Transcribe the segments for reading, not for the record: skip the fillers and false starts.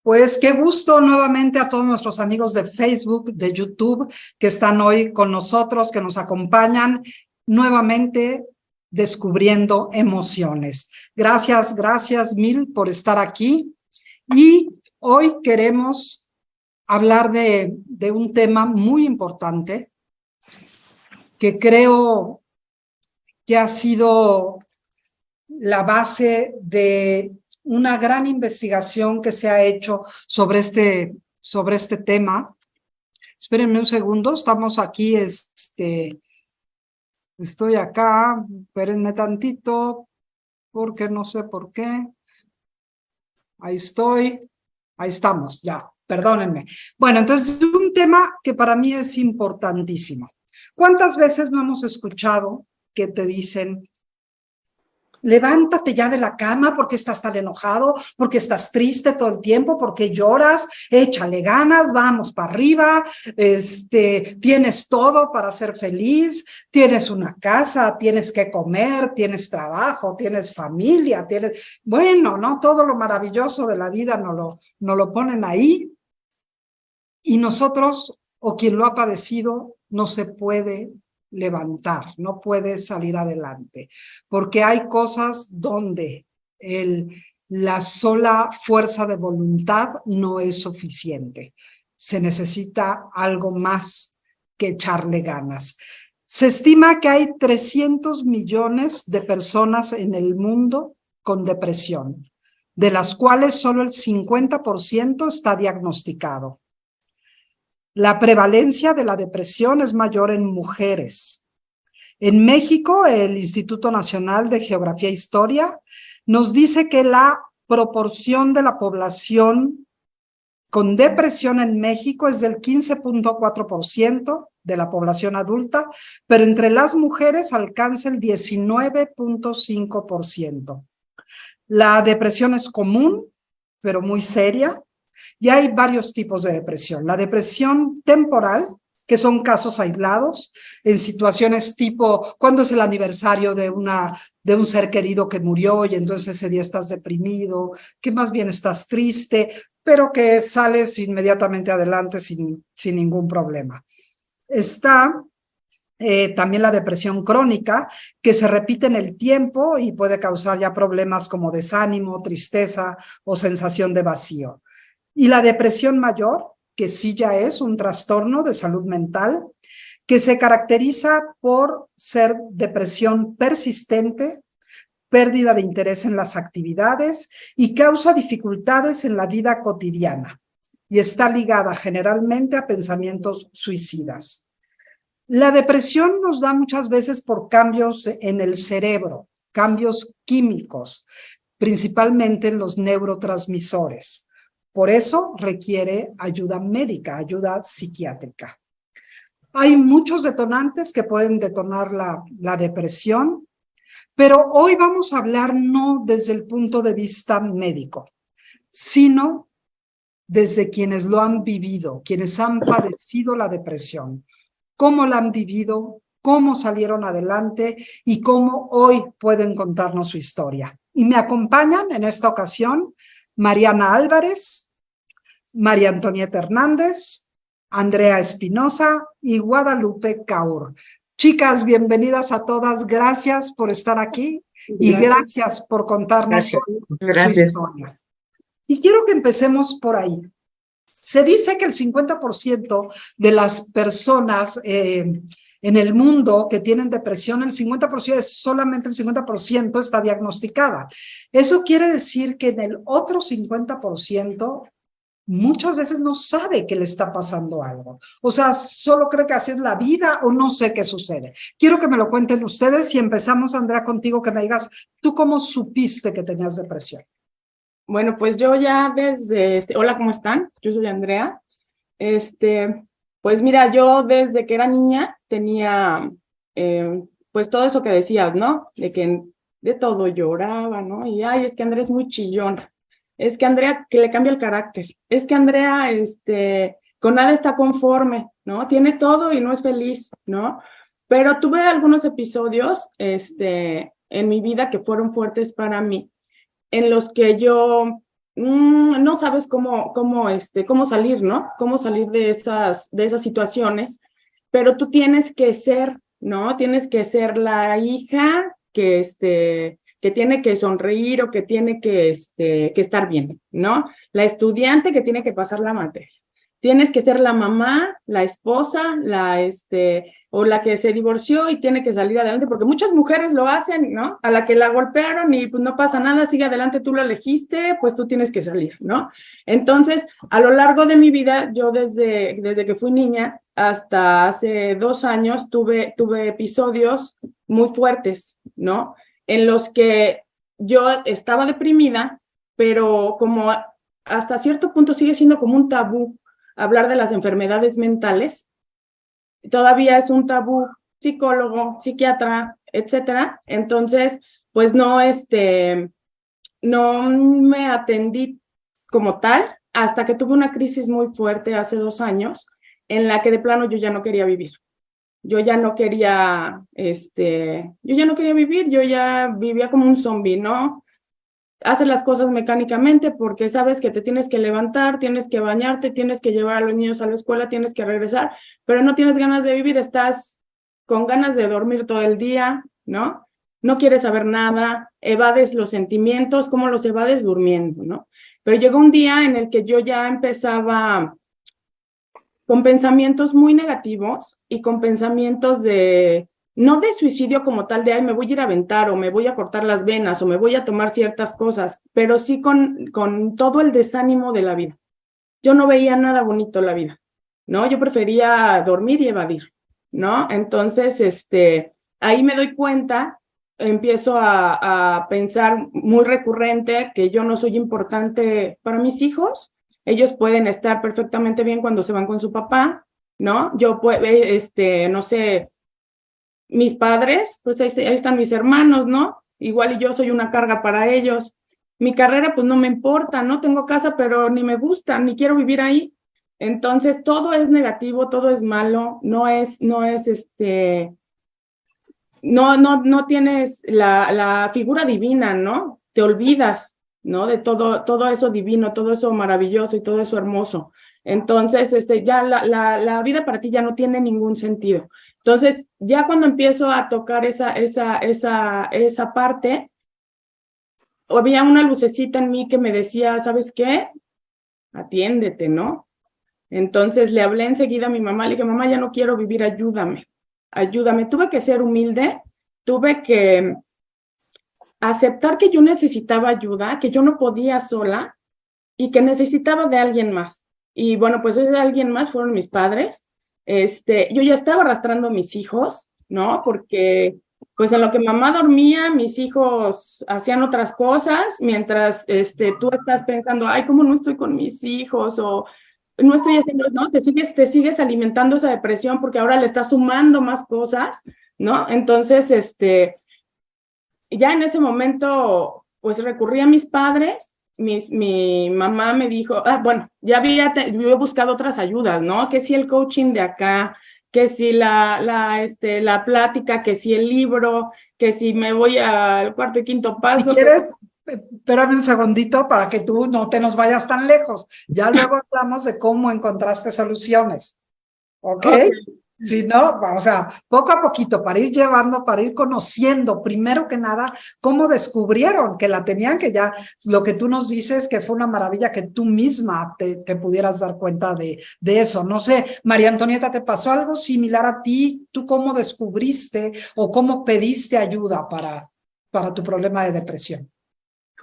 Pues qué gusto nuevamente a todos nuestros amigos de Facebook, de YouTube, que están hoy con nosotros, que nos acompañan nuevamente descubriendo emociones. Gracias mil por estar aquí. Y hoy queremos hablar de un tema muy importante que creo que ha sido la base de una gran investigación que se ha hecho sobre este tema. Espérenme un segundo, estamos aquí, estoy acá, espérenme tantito, porque no sé por qué. Ahí estoy, ahí estamos, ya, perdónenme. Bueno, entonces, un tema que para mí es importantísimo. ¿Cuántas veces no hemos escuchado que te dicen: levántate ya de la cama porque estás tan enojado, porque estás triste todo el tiempo, porque lloras, échale ganas, vamos para arriba, tienes todo para ser feliz, tienes una casa, tienes que comer, tienes trabajo, tienes familia, bueno, ¿no? Todo lo maravilloso de la vida nos lo ponen ahí y nosotros, o quien lo ha padecido, no se puede levantar, no puede salir adelante, porque hay cosas donde la sola fuerza de voluntad no es suficiente. Se necesita algo más que echarle ganas. Se estima que hay 300 millones de personas en el mundo con depresión, de las cuales solo el 50% está diagnosticado. La prevalencia de la depresión es mayor en mujeres. En México, el Instituto Nacional de Geografía e Historia nos dice que la proporción de la población con depresión en México es del 15.4% de la población adulta, pero entre las mujeres alcanza el 19.5%. La depresión es común, pero muy seria. Y hay varios tipos de depresión. La depresión temporal, que son casos aislados, en situaciones tipo, ¿cuándo es el aniversario de un ser querido que murió y entonces ese día estás deprimido, que más bien estás triste, pero que sales inmediatamente adelante sin ningún problema? Está también la depresión crónica, que se repite en el tiempo y puede causar ya problemas como desánimo, tristeza o sensación de vacío. Y la depresión mayor, que sí ya es un trastorno de salud mental, que se caracteriza por ser depresión persistente, pérdida de interés en las actividades y causa dificultades en la vida cotidiana. Y está ligada generalmente a pensamientos suicidas. La depresión nos da muchas veces por cambios en el cerebro, cambios químicos, principalmente en los neurotransmisores. Por eso requiere ayuda médica, ayuda psiquiátrica. Hay muchos detonantes que pueden detonar la depresión, pero hoy vamos a hablar no desde el punto de vista médico, sino desde quienes lo han vivido, quienes han padecido la depresión, cómo la han vivido, cómo salieron adelante y cómo hoy pueden contarnos su historia. Y me acompañan en esta ocasión Mariana Álvarez, María Antonieta Hernández, Andrea Espinosa y Guadalupe Kaur. Chicas, bienvenidas a todas. Gracias por estar aquí y gracias por contarnos su historia. Y quiero que empecemos por ahí. Se dice que el 50% de las personas en el mundo que tienen depresión, el 50% solamente el 50% está diagnosticada. Eso quiere decir que en el otro 50% muchas veces no sabe que le está pasando algo. O sea, solo cree que así es la vida o no sé qué sucede. Quiero que me lo cuenten ustedes y empezamos, Andrea, contigo, que me digas, ¿tú cómo supiste que tenías depresión? Bueno, pues yo ya desde, hola, ¿cómo están? Yo soy Andrea. Pues mira, yo desde que era niña tenía, pues todo eso que decías, ¿no? De que de todo lloraba, ¿no? Y, ay, es que Andrea es muy chillona. Es que Andrea, que le cambia el carácter. Es que Andrea, con nada está conforme, ¿no? Tiene todo y no es feliz, ¿no? Pero tuve algunos episodios, en mi vida que fueron fuertes para mí, en los que yo no sabes cómo salir, ¿no? Cómo salir de esas situaciones, pero tú tienes que ser, ¿no? Tienes que ser la hija que tiene que sonreír o que tiene que estar bien, ¿no? La estudiante que tiene que pasar la materia. Tienes que ser la mamá, la esposa, o la que se divorció y tiene que salir adelante, porque muchas mujeres lo hacen, ¿no? A la que la golpearon y pues no pasa nada, sigue adelante, tú lo elegiste, pues tú tienes que salir, ¿no? Entonces, a lo largo de mi vida, yo desde que fui niña hasta hace 2 años tuve episodios muy fuertes, ¿no? En los que yo estaba deprimida, pero como hasta cierto punto sigue siendo como un tabú hablar de las enfermedades mentales. Todavía es un tabú, psicólogo, psiquiatra, etcétera. Entonces, pues no me atendí como tal hasta que tuve una crisis muy fuerte hace 2 años en la que de plano yo ya no quería vivir. Yo ya no quería, yo ya no quería vivir, yo ya vivía como un zombie, ¿no? Haces las cosas mecánicamente porque sabes que te tienes que levantar, tienes que bañarte, tienes que llevar a los niños a la escuela, tienes que regresar, pero no tienes ganas de vivir, estás con ganas de dormir todo el día, ¿no? No quieres saber nada, evades los sentimientos, ¿cómo los evades? Durmiendo, ¿no? Pero llegó un día en el que yo ya empezaba con pensamientos muy negativos y con pensamientos no de suicidio como tal, de, ay, me voy a ir a aventar o me voy a cortar las venas o me voy a tomar ciertas cosas, pero sí con todo el desánimo de la vida. Yo no veía nada bonito en la vida, ¿no? Yo prefería dormir y evadir, ¿no? Entonces, ahí me doy cuenta, empiezo a pensar muy recurrente que yo no soy importante para mis hijos. Ellos pueden estar perfectamente bien cuando se van con su papá, ¿no? Yo, no sé, mis padres, pues ahí están mis hermanos, ¿no? Igual y yo soy una carga para ellos. Mi carrera, pues no me importa, no tengo casa, pero ni me gusta, ni quiero vivir ahí. Entonces, todo es negativo, todo es malo, no tienes la figura divina, ¿no? Te olvidas, ¿no? De todo eso divino, todo eso maravilloso y todo eso hermoso. Entonces, ya la vida para ti ya no tiene ningún sentido. Entonces, ya cuando empiezo a tocar esa parte, había una lucecita en mí que me decía, ¿sabes qué? Atiéndete, ¿no? Entonces le hablé enseguida a mi mamá, le dije, mamá, ya no quiero vivir, ayúdame. Tuve que ser humilde, tuve que aceptar que yo necesitaba ayuda, que yo no podía sola y que necesitaba de alguien más. Y bueno, pues ese alguien más fueron mis padres. Yo ya estaba arrastrando a mis hijos, ¿no? Porque pues en lo que mamá dormía, mis hijos hacían otras cosas, mientras tú estás pensando, ay, ¿cómo no estoy con mis hijos? O no estoy haciendo, ¿no? Te sigues alimentando esa depresión porque ahora le estás sumando más cosas, ¿no? Entonces, ya en ese momento, pues recurrí a mis padres, mi mamá me dijo, bueno, yo he buscado otras ayudas, ¿no? Que si el coaching de acá, que si la plática, que si el libro, que si me voy al cuarto y quinto Si paso. quieres, espérame un segundito para que tú no te nos vayas tan lejos. Ya luego hablamos de cómo encontraste soluciones. ¿Ok? Okay. Si no, o sea, poco a poquito, para ir llevando, para ir conociendo, primero que nada, cómo descubrieron que la tenían, que ya lo que tú nos dices, que fue una maravilla que tú misma te pudieras dar cuenta de eso. No sé, María Antonieta, ¿te pasó algo similar a ti? ¿Tú cómo descubriste o cómo pediste ayuda para tu problema de depresión?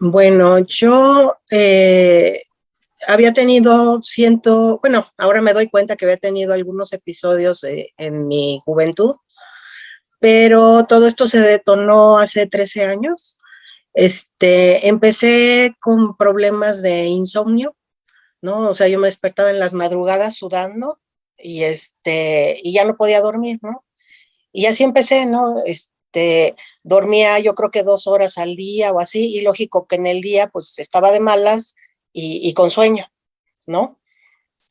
Bueno, yo había tenido bueno, ahora me doy cuenta que había tenido algunos episodios en mi juventud, pero todo esto se detonó hace 13 años. Empecé con problemas de insomnio, ¿no? O sea, yo me despertaba en las madrugadas sudando y y ya no podía dormir, ¿no? Y así empecé, ¿no? Dormía yo creo que 2 horas al día o así, y lógico que en el día pues estaba de malas y con sueño, ¿no?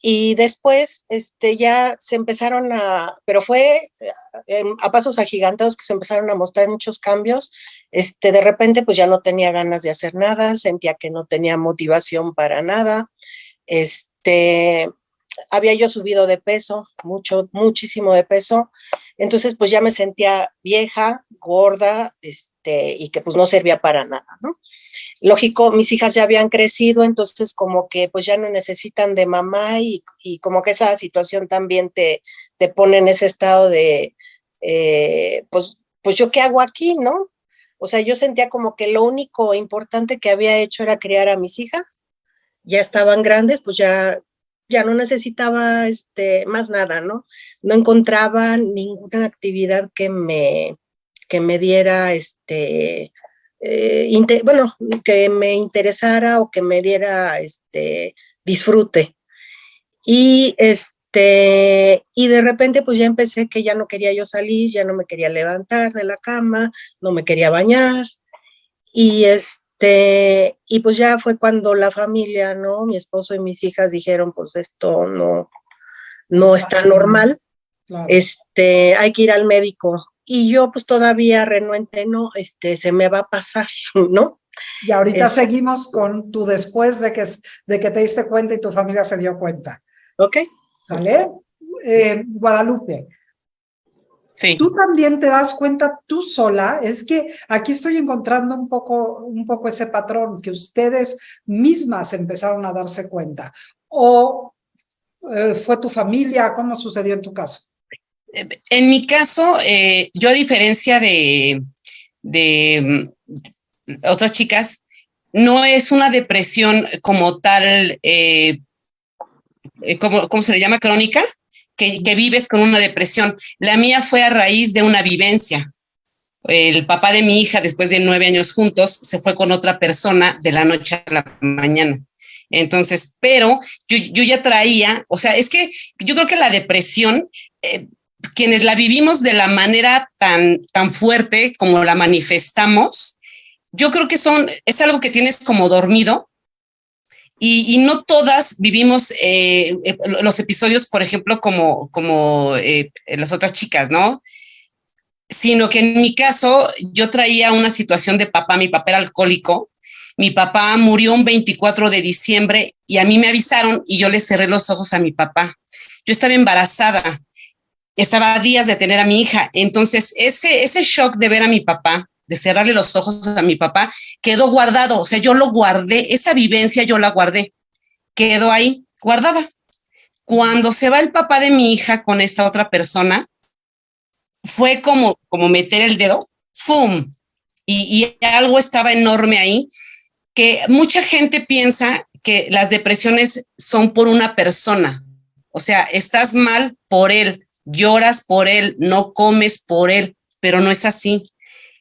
Y después ya se empezaron pero fue a pasos agigantados que se empezaron a mostrar muchos cambios. De repente pues ya no tenía ganas de hacer nada, sentía que no tenía motivación para nada. Había yo subido de peso, muchísimo de peso. Entonces pues ya me sentía vieja, gorda, y que pues no servía para nada, ¿no? Lógico, mis hijas ya habían crecido, entonces como que pues ya no necesitan de mamá y como que esa situación también te pone en ese estado de, pues yo qué hago aquí, ¿no? O sea, yo sentía como que lo único importante que había hecho era criar a mis hijas, ya estaban grandes, pues ya no necesitaba más nada, ¿no? No encontraba ninguna actividad que me diera bueno, que me interesara o que me diera disfrute. Y y de repente pues ya empecé que ya no quería yo salir, ya no me quería levantar de la cama, no me quería bañar. Y y pues ya fue cuando la familia, ¿no? Mi esposo y mis hijas dijeron, pues esto no está normal. Claro. Hay que ir al médico. Y yo pues todavía renuente, no, se me va a pasar, ¿no? Y ahorita seguimos con tu después de que te diste cuenta y tu familia se dio cuenta. Ok. ¿Sale? Guadalupe. Sí. Tú también te das cuenta tú sola, es que aquí estoy encontrando un poco ese patrón que ustedes mismas empezaron a darse cuenta. ¿O fue tu familia? ¿Cómo sucedió en tu caso? En mi caso, yo a diferencia de otras chicas, no es una depresión como tal, ¿cómo se le llama? Crónica, que vives con una depresión. La mía fue a raíz de una vivencia. El papá de mi hija, después de 9 años juntos, se fue con otra persona de la noche a la mañana. Entonces, pero yo ya traía, o sea, es que yo creo que la depresión, quienes la vivimos de la manera tan fuerte como la manifestamos, yo creo que es algo que tienes como dormido y no todas vivimos los episodios, por ejemplo, como las otras chicas, ¿no? Sino que en mi caso yo traía una situación de papá, mi papá era alcohólico, mi papá murió un 24 de diciembre y a mí me avisaron y yo le cerré los ojos a mi papá. Yo estaba embarazada, estaba a días de tener a mi hija, entonces ese shock de ver a mi papá, de cerrarle los ojos a mi papá, quedó guardado, o sea, yo lo guardé, esa vivencia yo la guardé, quedó ahí guardada. Cuando se va el papá de mi hija con esta otra persona, fue como meter el dedo, ¡fum! Y algo estaba enorme ahí, que mucha gente piensa que las depresiones son por una persona, o sea, estás mal por él, lloras por él, no comes por él, pero no es así.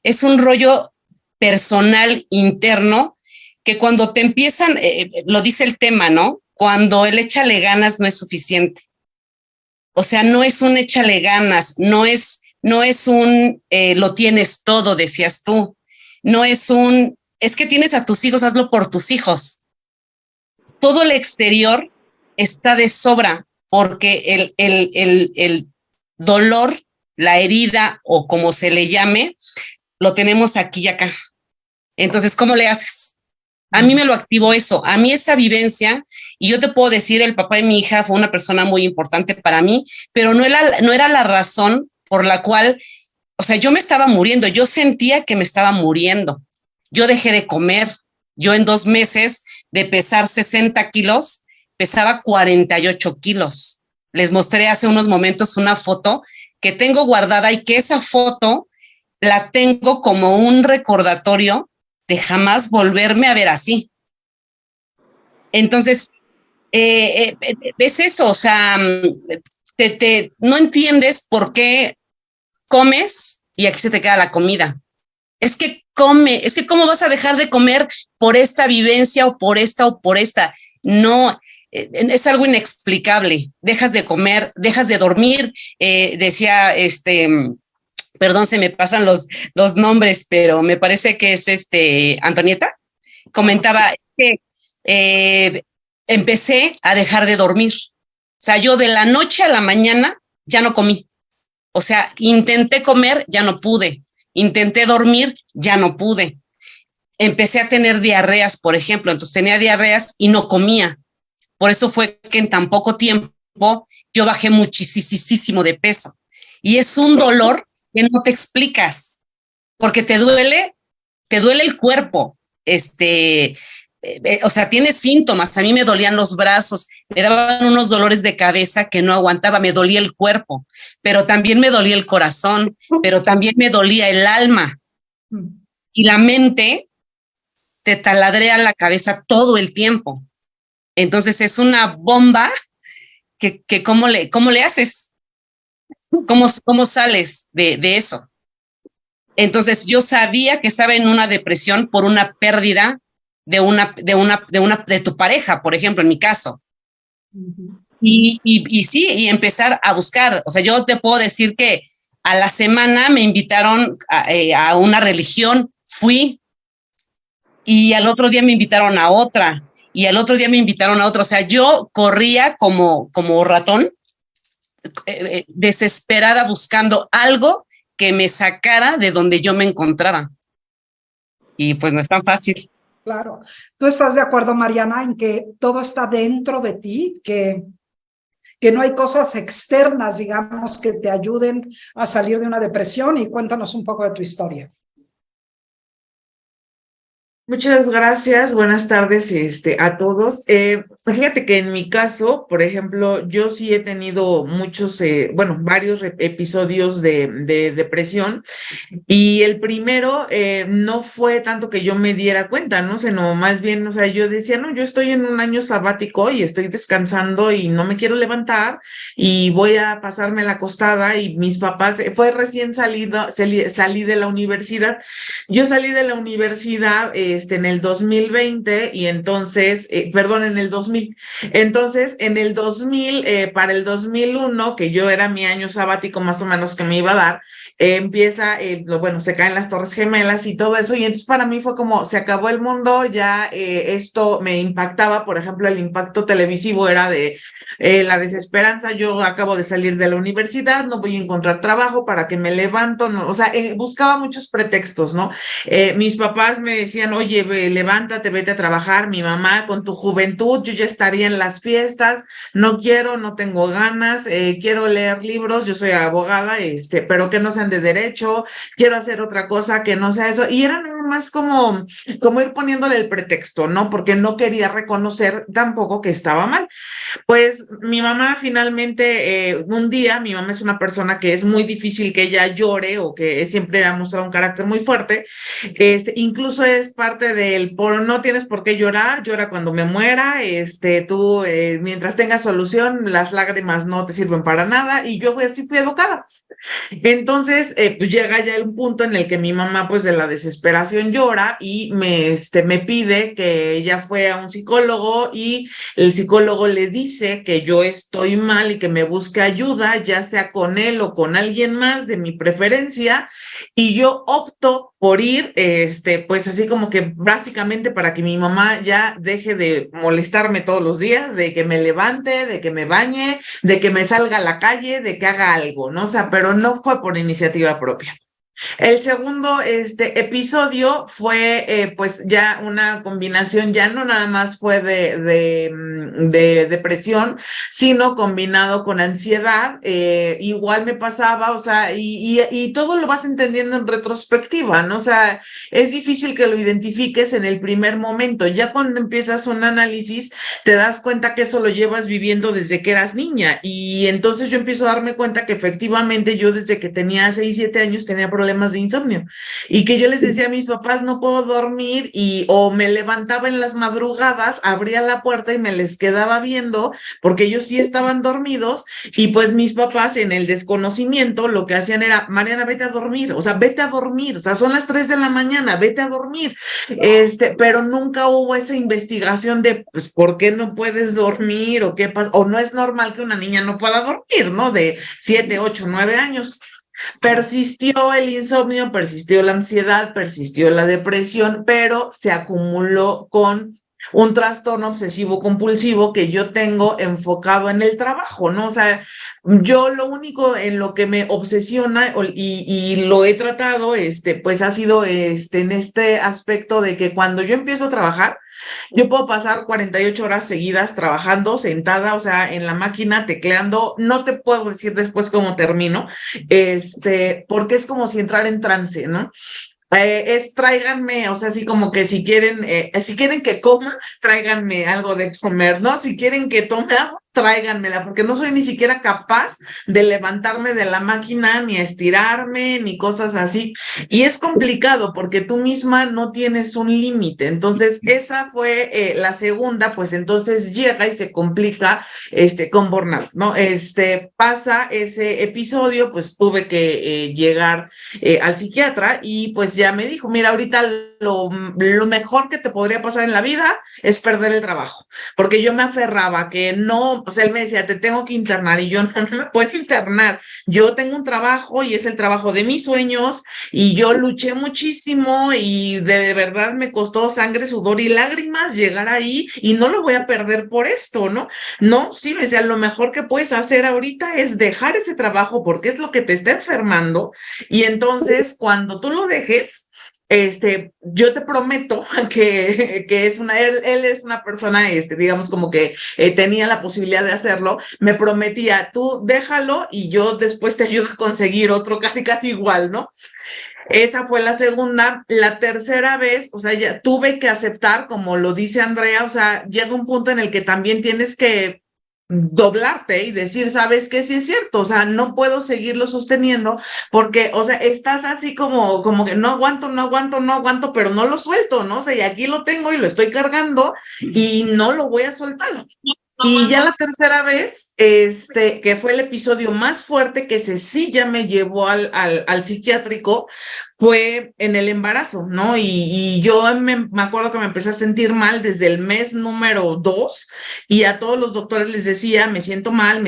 Es un rollo personal interno que cuando te empiezan, lo dice el tema, ¿no? Cuando el échale ganas no es suficiente. O sea, no es un échale ganas, no es un lo tienes todo, decías tú. No es que tienes a tus hijos, hazlo por tus hijos. Todo el exterior está de sobra porque el dolor, la herida o como se le llame, lo tenemos aquí y acá. Entonces, ¿cómo le haces? A mí me lo activó eso, a mí esa vivencia, y yo te puedo decir, el papá de mi hija fue una persona muy importante para mí, pero no era la razón por la cual, o sea, yo me estaba muriendo, yo sentía que me estaba muriendo. Yo dejé de comer, yo en 2 meses de pesar 60 kilos, pesaba 48 kilos. Les mostré hace unos momentos una foto que tengo guardada y que esa foto la tengo como un recordatorio de jamás volverme a ver así. Entonces, es eso, o sea, no entiendes por qué comes y aquí se te queda la comida. Es que cómo vas a dejar de comer por esta vivencia o por esta o por esta. No, es algo inexplicable. Dejas de comer, dejas de dormir. Decía, perdón, se me pasan los nombres, pero me parece que es Antonieta. Comentaba que empecé a dejar de dormir. sea, yo de la noche a la mañana ya no comí. O sea, intenté comer, ya no pude. Intenté dormir, ya no pude. Empecé a tener diarreas, por ejemplo. Entonces tenía diarreas y no comía. Por eso fue que en tan poco tiempo yo bajé muchísimo de peso. Y es un dolor que no te explicas, porque te duele el cuerpo. O sea, tienes síntomas. A mí me dolían los brazos, me daban unos dolores de cabeza que no aguantaba, me dolía el cuerpo, pero también me dolía el corazón, pero también me dolía el alma. Y la mente te taladrea la cabeza todo el tiempo. Entonces es una bomba que ¿cómo le haces? ¿Cómo sales de eso? Entonces yo sabía que estaba en una depresión por una pérdida de tu pareja, por ejemplo, en mi caso. Y sí, y empezar a buscar. O sea, yo te puedo decir que a la semana me invitaron a una religión, fui, y al otro día me invitaron a otra, y al otro día me invitaron a otra. O sea, yo corría como ratón, desesperada, buscando algo que me sacara de donde yo me encontraba. Y pues no es tan fácil. Claro. ¿Tú estás de acuerdo, Mariana, en que todo está dentro de ti, que no hay cosas externas, digamos, que te ayuden a salir de una depresión? Y cuéntanos un poco de tu historia. Muchas gracias, buenas tardes a todos. Fíjate que en mi caso, por ejemplo, yo sí he tenido varios episodios de depresión, y el primero no fue tanto que yo me diera cuenta, ¿no? Sino más bien, o sea, yo decía, no, yo estoy en un año sabático y estoy descansando y no me quiero levantar y voy a pasarme la acostada, y mis papás, fue recién salí de la universidad. Yo salí de la universidad en el 2020, y entonces, perdón, en el 2000. Entonces, en el 2000, para el 2001, que yo era mi año sabático más o menos que me iba a dar, se caen las Torres Gemelas y todo eso, y entonces para mí fue como, se acabó el mundo, ya esto me impactaba. Por ejemplo, el impacto televisivo era de la desesperanza. Yo acabo de salir de la universidad, no voy a encontrar trabajo, para que me levanto, no, o sea, buscaba muchos pretextos, ¿no? Mis papás me decían, oye, levántate, vete a trabajar. Mi mamá, con tu juventud, yo ya estaría en las fiestas, no quiero, no tengo ganas, quiero leer libros, yo soy abogada, pero que no sean de derecho, quiero hacer otra cosa que no sea eso. Y era nada más como ir poniéndole el pretexto, ¿no? Porque no quería reconocer tampoco que estaba mal. Pues mi mamá finalmente, un día, mi mamá es una persona que es muy difícil que ella llore, o que siempre ha mostrado un carácter muy fuerte. Incluso es parte del, no tienes por qué llorar, llora cuando me muera, tú, mientras tengas solución, las lágrimas no te sirven para nada, y yo así fui educada. Entonces, pues llega ya un punto en el que mi mamá, pues de la desesperación, llora y me pide que ella fue a un psicólogo, y el psicólogo le dice que yo estoy mal y que me busque ayuda, ya sea con él o con alguien más de mi preferencia, y yo opto por ir, pues así como que básicamente para que mi mamá ya deje de molestarme todos los días, de que me levante, de que me bañe, de que me salga a la calle, de que haga algo, ¿no? O sea, pero no fue por iniciativa propia. El segundo episodio fue pues ya una combinación, ya no nada más fue de depresión, sino combinado con ansiedad. Igual me pasaba, o sea, y todo lo vas entendiendo en retrospectiva, ¿no? O sea, es difícil que lo identifiques en el primer momento. Ya cuando empiezas un análisis, te das cuenta que eso lo llevas viviendo desde que eras niña, y entonces yo empiezo a darme cuenta que efectivamente yo desde que tenía 6, 7 años tenía problemas de insomnio, y que yo les decía a mis papás, no puedo dormir, o me levantaba en las madrugadas, abría la puerta y me les quedaba viendo, porque ellos sí estaban dormidos, y pues mis papás, en el desconocimiento, lo que hacían era, Mariana, vete a dormir, o sea, vete a dormir, o sea, son las 3 de la mañana, vete a dormir. Pero nunca hubo esa investigación de, pues, ¿por qué no puedes dormir? O qué pasa, o no es normal que una niña no pueda dormir, ¿no? De 7, 8, 9 años. Persistió el insomnio, persistió la ansiedad, persistió la depresión, pero se acumuló con un trastorno obsesivo compulsivo que yo tengo enfocado en el trabajo, ¿no? O sea, yo lo único en lo que me obsesiona y lo he tratado, pues ha sido en este aspecto de que cuando yo empiezo a trabajar, yo puedo pasar 48 horas seguidas trabajando, sentada, o sea, en la máquina, tecleando. No te puedo decir después cómo termino, porque es como si entrar en trance, ¿no? Tráiganme, o sea, así como que si quieren que coma, tráiganme algo de comer, ¿no? Si quieren que tome agua, tráiganmela, porque no soy ni siquiera capaz de levantarme de la máquina, ni estirarme, ni cosas así. Y es complicado porque tú misma no tienes un límite. Entonces, esa fue la segunda, pues entonces llega y se complica con burnout, ¿no? Pasa ese episodio, pues tuve que llegar al psiquiatra y pues ya me dijo, mira, ahorita lo mejor que te podría pasar en la vida es perder el trabajo, porque yo me aferraba que no, o sea, él me decía, te tengo que internar y yo no me puedo internar, yo tengo un trabajo y es el trabajo de mis sueños y yo luché muchísimo y de verdad me costó sangre, sudor y lágrimas llegar ahí y no lo voy a perder por esto, ¿no? No, sí, me decía, lo mejor que puedes hacer ahorita es dejar ese trabajo porque es lo que te está enfermando y entonces cuando tú lo dejes, yo te prometo que él es una persona, digamos como que tenía la posibilidad de hacerlo, me prometía, tú déjalo y yo después te ayudo a conseguir otro casi casi igual, ¿no? Esa fue la segunda. La tercera vez, o sea, ya tuve que aceptar, como lo dice Andrea, o sea, llega un punto en el que también tienes que doblarte y decir, ¿sabes qué? Sí es cierto, o sea, no puedo seguirlo sosteniendo porque, o sea, estás así como que no aguanto, no aguanto, no aguanto, pero no lo suelto, ¿no? O sea, y aquí lo tengo y lo estoy cargando y no lo voy a soltar. Y ya la tercera vez, que fue el episodio más fuerte que ese sí ya me llevó al psiquiátrico, fue en el embarazo, ¿no? Y yo me acuerdo que me empecé a sentir mal desde el mes número 2 y a todos los doctores les decía, me siento mal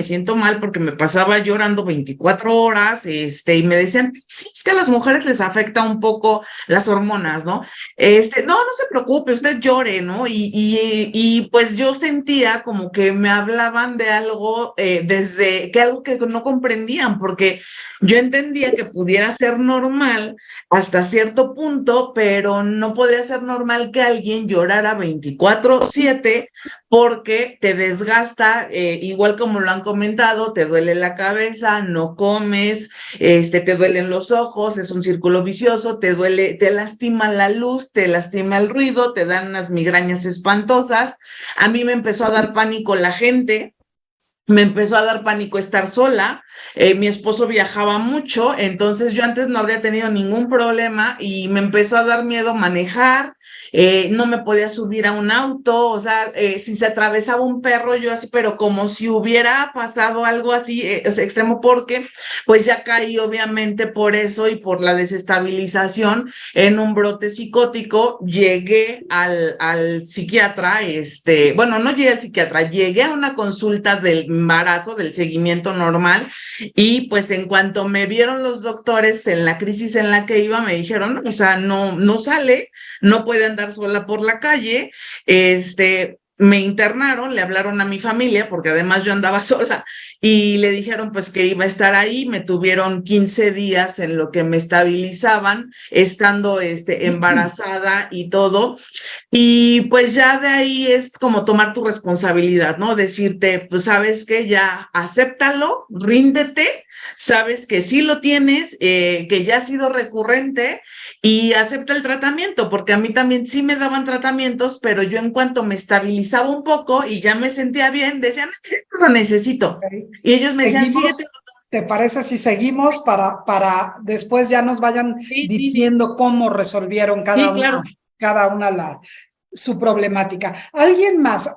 porque me pasaba llorando 24 horas, y me decían, sí, es que a las mujeres les afecta un poco las hormonas, ¿no? No se preocupe, usted llore, ¿no? Y pues yo sentía como que me hablaban de algo, algo que no comprendían, porque yo entendía que pudiera ser normal hasta cierto punto, pero no podría ser normal que alguien llorara 24/7 porque te desgasta, igual como lo han comentado, te duele la cabeza, no comes, te duelen los ojos, es un círculo vicioso, te duele, te lastima la luz, te lastima el ruido, te dan unas migrañas espantosas. A mí me empezó a dar pánico la gente. Me empezó a dar pánico estar sola, mi esposo viajaba mucho, entonces yo antes no habría tenido ningún problema y me empezó a dar miedo manejar, no me podía subir a un auto, o sea, si se atravesaba un perro, yo así, pero como si hubiera pasado algo así, o sea, extremo, porque pues ya caí obviamente por eso y por la desestabilización en un brote psicótico, llegué al psiquiatra, bueno, no llegué al psiquiatra, llegué a una consulta del embarazo, del seguimiento normal, y pues en cuanto me vieron los doctores en la crisis en la que iba, me dijeron, no, o sea, no sale, no puede andar sola por la calle, me internaron, le hablaron a mi familia, porque además yo andaba sola, y le dijeron pues que iba a estar ahí, me tuvieron 15 días en lo que me estabilizaban, estando embarazada y todo, y pues ya de ahí es como tomar tu responsabilidad, ¿no? Decirte, pues sabes que ya acéptalo, ríndete, sabes que sí lo tienes, que ya ha sido recurrente y acepta el tratamiento, porque a mí también sí me daban tratamientos, pero yo en cuanto me estabilizaba un poco y ya me sentía bien, decían, lo necesito. Ok. Y ellos me decían, síguete. Seguimos, ¿te parece si seguimos para después ya nos vayan Sí, sí, sí, diciendo cómo resolvieron sí, claro. cada una su problemática? ¿Alguien más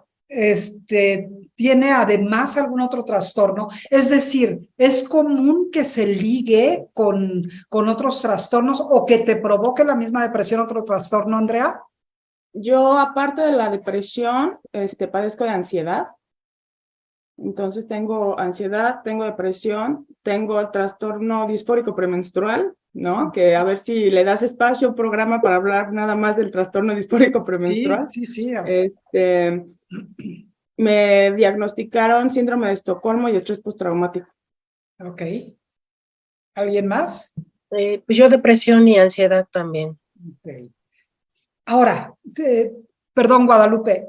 tiene además algún otro trastorno? Es decir, ¿es común que se ligue con otros trastornos o que te provoque la misma depresión otro trastorno, Andrea? Yo, aparte de la depresión, padezco de ansiedad. Entonces tengo ansiedad, tengo depresión, tengo el trastorno disfórico premenstrual, ¿no? Que a ver si le das espacio, programa para hablar nada más del trastorno disfórico premenstrual. Sí. Me diagnosticaron síndrome de Estocolmo y estrés postraumático. Ok. ¿Alguien más? Pues yo depresión y ansiedad también. Ok. Ahora, perdón, Guadalupe,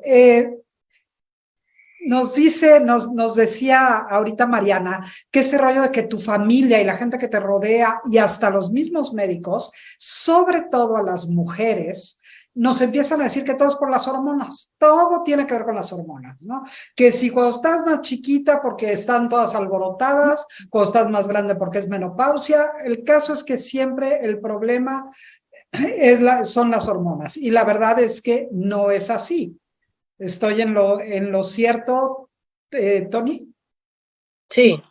nos decía ahorita Mariana que ese rollo de que tu familia y la gente que te rodea y hasta los mismos médicos, sobre todo a las mujeres, nos empiezan a decir que todo es por las hormonas, todo tiene que ver con las hormonas, ¿no? Que si cuando estás más chiquita porque están todas alborotadas, cuando estás más grande porque es menopausia, el caso es que siempre el problema son las hormonas y la verdad es que no es así. ¿Estoy en lo cierto, Tony? Sí,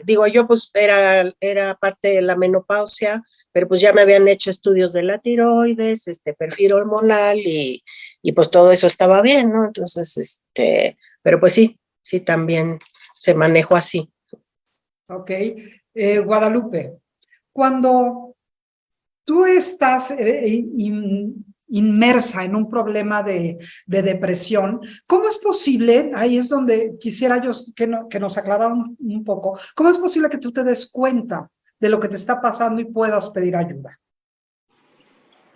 digo yo pues era parte de la menopausia, pero pues ya me habían hecho estudios de la tiroides, perfil hormonal y pues todo eso estaba bien, ¿no? Entonces, pero pues sí también se manejó así. Ok. Guadalupe, cuando tú estás inmersa en un problema de depresión, ¿cómo es posible? Ahí es donde quisiera yo que nos aclararan un poco. ¿Cómo es posible que tú te des cuenta de lo que te está pasando y puedas pedir ayuda?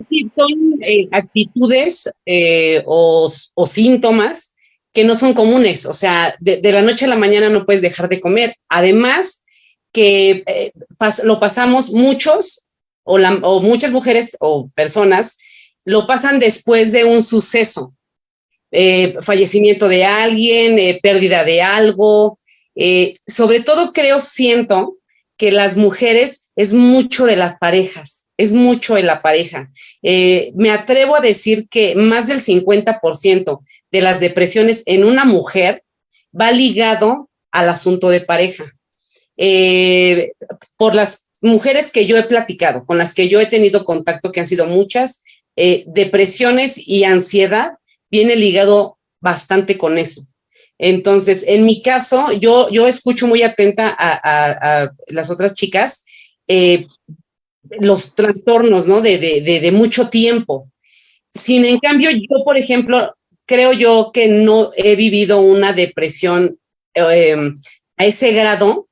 Sí, son actitudes o síntomas que no son comunes. O sea, de la noche a la mañana no puedes dejar de comer. Además, que lo pasamos muchos o muchas mujeres o personas lo pasan después de un suceso, fallecimiento de alguien, pérdida de algo. Sobre todo siento que las mujeres es mucho de las parejas, es mucho de la pareja. Me atrevo a decir que más del 50% de las depresiones en una mujer va ligado al asunto de pareja. Por las mujeres que yo he platicado, con las que yo he tenido contacto, que han sido muchas, depresiones y ansiedad viene ligado bastante con eso. Entonces, en mi caso, yo escucho muy atenta a las otras chicas, los trastornos, ¿no? De mucho tiempo. Sin en cambio, yo, por ejemplo, creo yo que no he vivido una depresión a ese grado,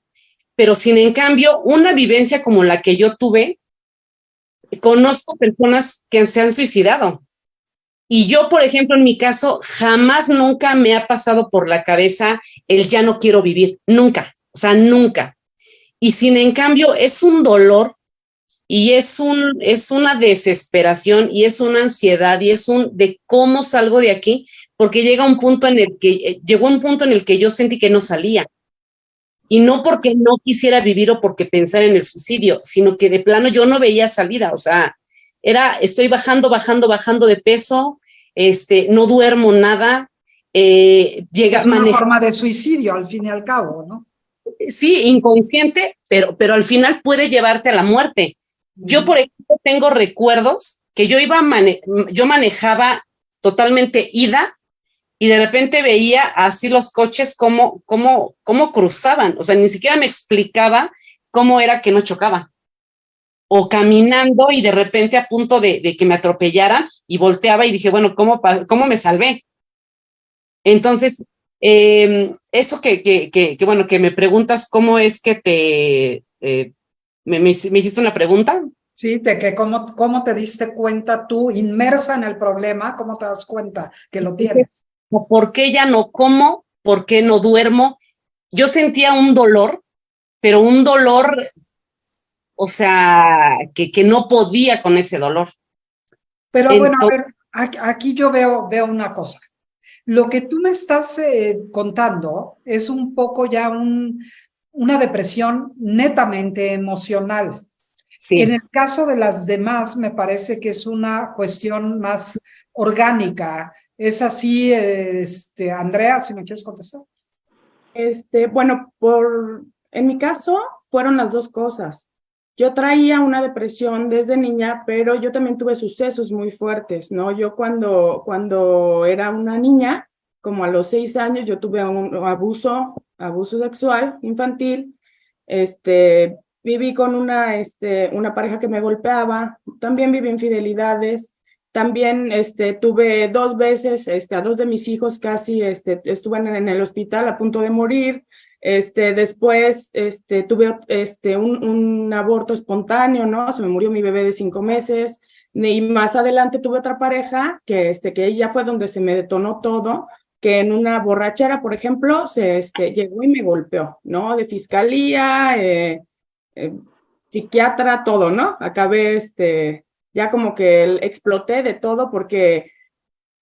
pero sin en cambio, una vivencia como la que yo tuve, conozco personas que se han suicidado. Y yo, por ejemplo, en mi caso, jamás, nunca me ha pasado por la cabeza el ya no quiero vivir, nunca, o sea, nunca. Y sin en cambio, es un dolor y es una desesperación y es una ansiedad y es de cómo salgo de aquí, porque llegó un punto en el que yo sentí que no salía. Y no porque no quisiera vivir o porque pensara en el suicidio, sino que de plano yo no veía salida. O sea, estoy bajando de peso, no duermo nada. Es una forma de suicidio, al fin y al cabo, ¿no? Sí, inconsciente, pero al final puede llevarte a la muerte. Yo, por ejemplo, tengo recuerdos que yo manejaba totalmente ida y de repente veía así los coches cómo cruzaban. O sea, ni siquiera me explicaba cómo era que no chocaban. O caminando y de repente a punto de que me atropellaran y volteaba y dije, bueno, ¿cómo me salvé? Entonces, eso bueno, que me preguntas cómo es que me hiciste una pregunta. Sí, de que cómo te diste cuenta tú, inmersa en el problema, cómo te das cuenta que lo tienes. ¿Por qué ya no como? ¿Por qué no duermo? Yo sentía un dolor, pero un dolor, o sea, que no podía con ese dolor. Pero bueno, a ver, aquí yo veo una cosa. Lo que tú me estás contando es un poco ya una depresión netamente emocional. Sí. En el caso de las demás, me parece que es una cuestión más orgánica. ¿Es así, Andrea, si me quieres contestar? Bueno, en mi caso fueron las dos cosas. Yo traía una depresión desde niña, pero yo también tuve sucesos muy fuertes, ¿no? Yo cuando era una niña, como a los 6 años, yo tuve un abuso sexual infantil. viví con una pareja que me golpeaba, también viví infidelidades, también tuve 2 veces, a 2 de mis hijos casi estuve en el hospital a punto de morir. Después tuve un aborto espontáneo, ¿no? Se me murió mi bebé de 5 meses. Y más adelante tuve otra pareja que ella fue donde se me detonó todo, que en una borrachera, por ejemplo, llegó y me golpeó, ¿no? De fiscalía, psiquiatra, todo, ¿no? Acabé, ya como que exploté de todo porque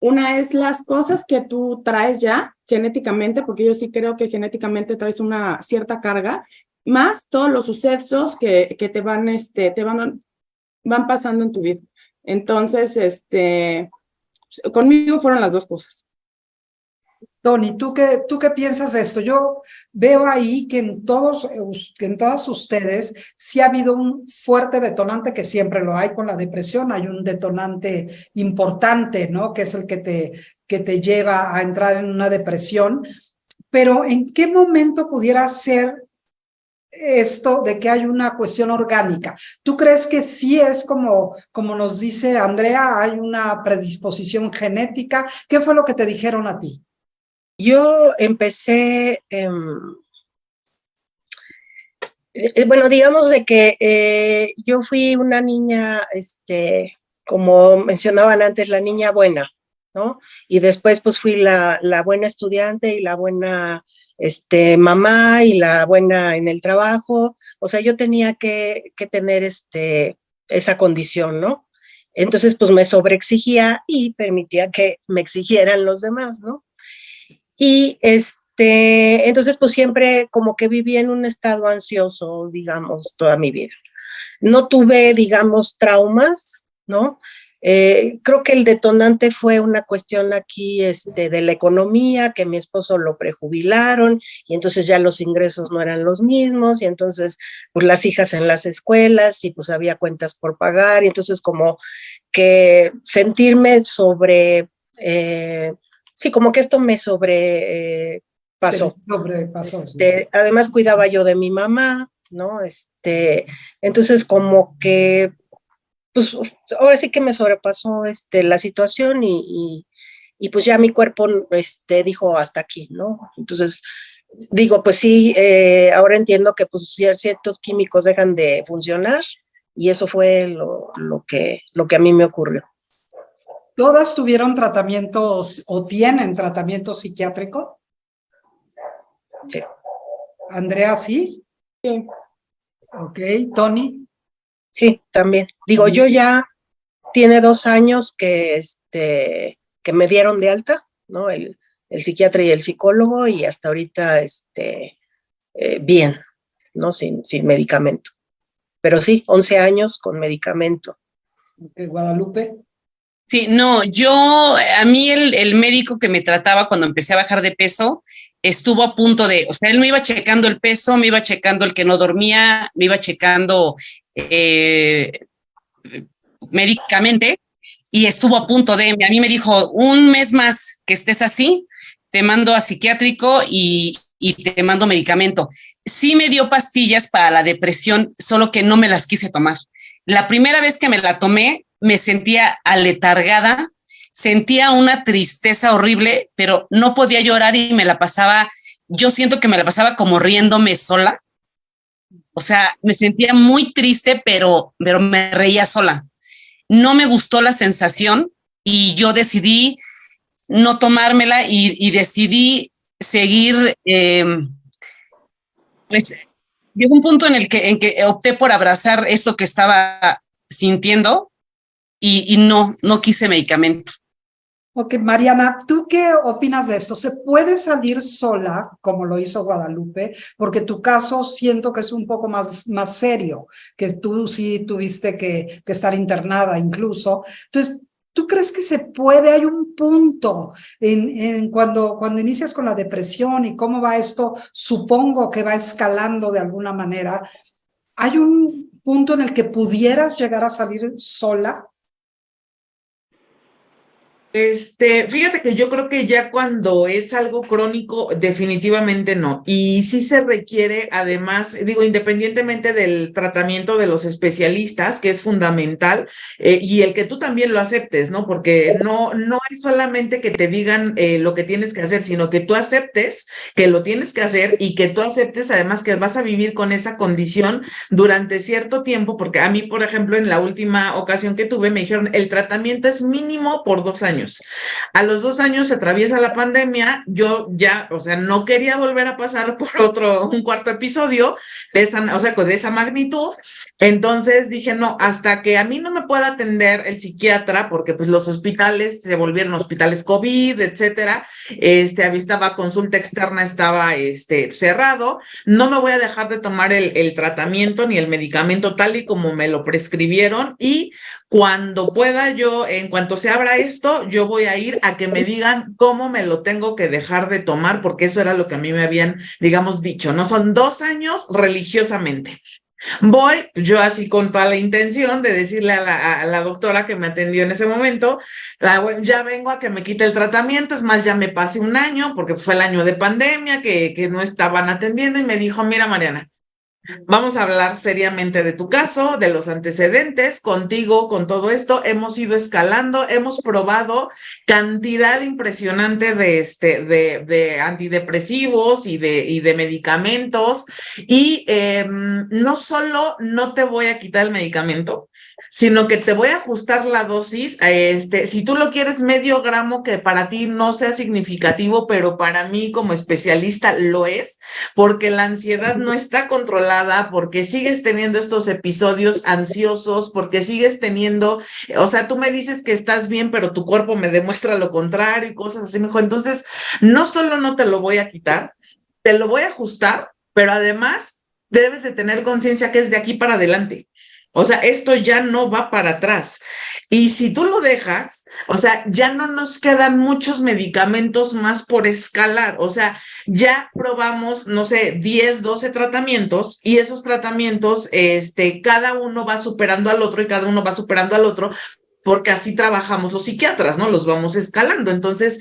una es las cosas que tú traes ya genéticamente, porque yo sí creo que genéticamente traes una cierta carga, más todos los sucesos que te van pasando en tu vida. Entonces, conmigo fueron las 2 cosas. Tony, ¿tú qué piensas de esto? Yo veo ahí que en todas ustedes sí ha habido un fuerte detonante, que siempre lo hay con la depresión, hay un detonante importante, ¿no? Que es el que te lleva a entrar en una depresión. Pero ¿en qué momento pudiera ser esto de que hay una cuestión orgánica? ¿Tú crees que sí es como nos dice Andrea, hay una predisposición genética? ¿Qué fue lo que te dijeron a ti? Yo empecé, bueno, digamos de que yo fui una niña, como mencionaban antes, la niña buena, ¿no? Y después pues fui la buena estudiante y la buena mamá y la buena en el trabajo. O sea, yo tenía que tener esa condición, ¿no? Entonces pues me sobreexigía y permitía que me exigieran los demás, ¿no? Y entonces pues siempre como que viví en un estado ansioso, digamos, toda mi vida. No tuve, digamos, traumas, ¿no? Creo que el detonante fue una cuestión aquí de la economía, que mi esposo lo prejubilaron y entonces ya los ingresos no eran los mismos y entonces pues las hijas en las escuelas y pues había cuentas por pagar y entonces como que sentirme sí, como que esto me sobrepasó. Sobrepasó, sí. Además cuidaba yo de mi mamá, ¿no? Entonces como que, pues ahora sí que me sobrepasó la situación y pues ya mi cuerpo dijo hasta aquí, ¿no? Entonces digo, pues sí, ahora entiendo que pues ciertos químicos dejan de funcionar y eso fue lo que a mí me ocurrió. ¿Todas tuvieron tratamientos o tienen tratamiento psiquiátrico? Sí. Andrea, ¿sí? Sí. Ok, Tony. Sí, también. Digo, yo ya tiene 2 años que me dieron de alta, ¿no? El psiquiatra y el psicólogo y hasta ahorita bien, ¿no? Sin medicamento. Pero sí, 11 años con medicamento. Okay, Guadalupe. Sí, no, a mí el médico que me trataba cuando empecé a bajar de peso estuvo a punto o sea, él me iba checando el peso, me iba checando el que no dormía, me iba checando médicamente y estuvo a punto a mí me dijo, 1 mes más que estés así, te mando a psiquiátrico y te mando medicamento. Sí me dio pastillas para la depresión, solo que no me las quise tomar. La primera vez que me la tomé, me sentía aletargada, sentía una tristeza horrible, pero no podía llorar y yo siento que me la pasaba como riéndome sola. O sea, me sentía muy triste, pero me reía sola. No me gustó la sensación y yo decidí no tomármela y decidí seguir, pues llegó un punto en que opté por abrazar eso que estaba sintiendo y no quise medicamento. Ok, Mariana, ¿tú qué opinas de esto? ¿Se puede salir sola, como lo hizo Guadalupe? Porque tu caso siento que es un poco más serio, que tú sí tuviste que estar internada incluso. Entonces, ¿tú crees que se puede? Hay un punto cuando inicias con la depresión y cómo va esto, supongo que va escalando de alguna manera. ¿Hay un punto en el que pudieras llegar a salir sola? Fíjate que yo creo que ya cuando es algo crónico, definitivamente no. Y sí se requiere, además, digo, independientemente del tratamiento de los especialistas, que es fundamental, y el que tú también lo aceptes, ¿no? Porque no es solamente que te digan lo que tienes que hacer, sino que tú aceptes que lo tienes que hacer y que tú aceptes además que vas a vivir con esa condición durante cierto tiempo, porque a mí, por ejemplo, en la última ocasión que tuve, me dijeron, el tratamiento es mínimo por 2 años. A los 2 años se atraviesa la pandemia, yo ya, o sea, no quería volver a pasar por un cuarto episodio de esa, o sea, de esa magnitud. Entonces dije, no, hasta que a mí no me pueda atender el psiquiatra, porque pues los hospitales se volvieron hospitales COVID, etcétera, estaba consulta externa, estaba cerrado, no me voy a dejar de tomar el tratamiento ni el medicamento tal y como me lo prescribieron, y cuando pueda yo, en cuanto se abra esto, yo voy a ir a que me digan cómo me lo tengo que dejar de tomar, porque eso era lo que a mí me habían, digamos, dicho, ¿no? Son 2 años religiosamente. Voy yo así con toda la intención de decirle a la doctora que me atendió en ese momento, bueno, ya vengo a que me quite el tratamiento, es más, ya me pasé un año, porque fue el año de pandemia, que no estaban atendiendo, y me dijo, mira, Mariana, vamos a hablar seriamente de tu caso, de los antecedentes, contigo, con todo esto, hemos ido escalando, hemos probado cantidad impresionante de antidepresivos y de medicamentos, y no solo no te voy a quitar el medicamento, sino que te voy a ajustar la dosis, si tú lo quieres medio gramo, que para ti no sea significativo, pero para mí como especialista lo es, porque la ansiedad no está controlada, porque sigues teniendo estos episodios ansiosos, porque sigues teniendo, o sea, tú me dices que estás bien, pero tu cuerpo me demuestra lo contrario y cosas así, mejor. Entonces, no solo no te lo voy a quitar, te lo voy a ajustar, pero además debes de tener conciencia que es de aquí para adelante. O sea, esto ya no va para atrás. Y si tú lo dejas, o sea, ya no nos quedan muchos medicamentos más por escalar. O sea, ya probamos, no sé, 10, 12 tratamientos, y esos tratamientos, cada uno va superando al otro y cada uno va superando al otro, porque así trabajamos los psiquiatras, ¿no? Los vamos escalando. Entonces,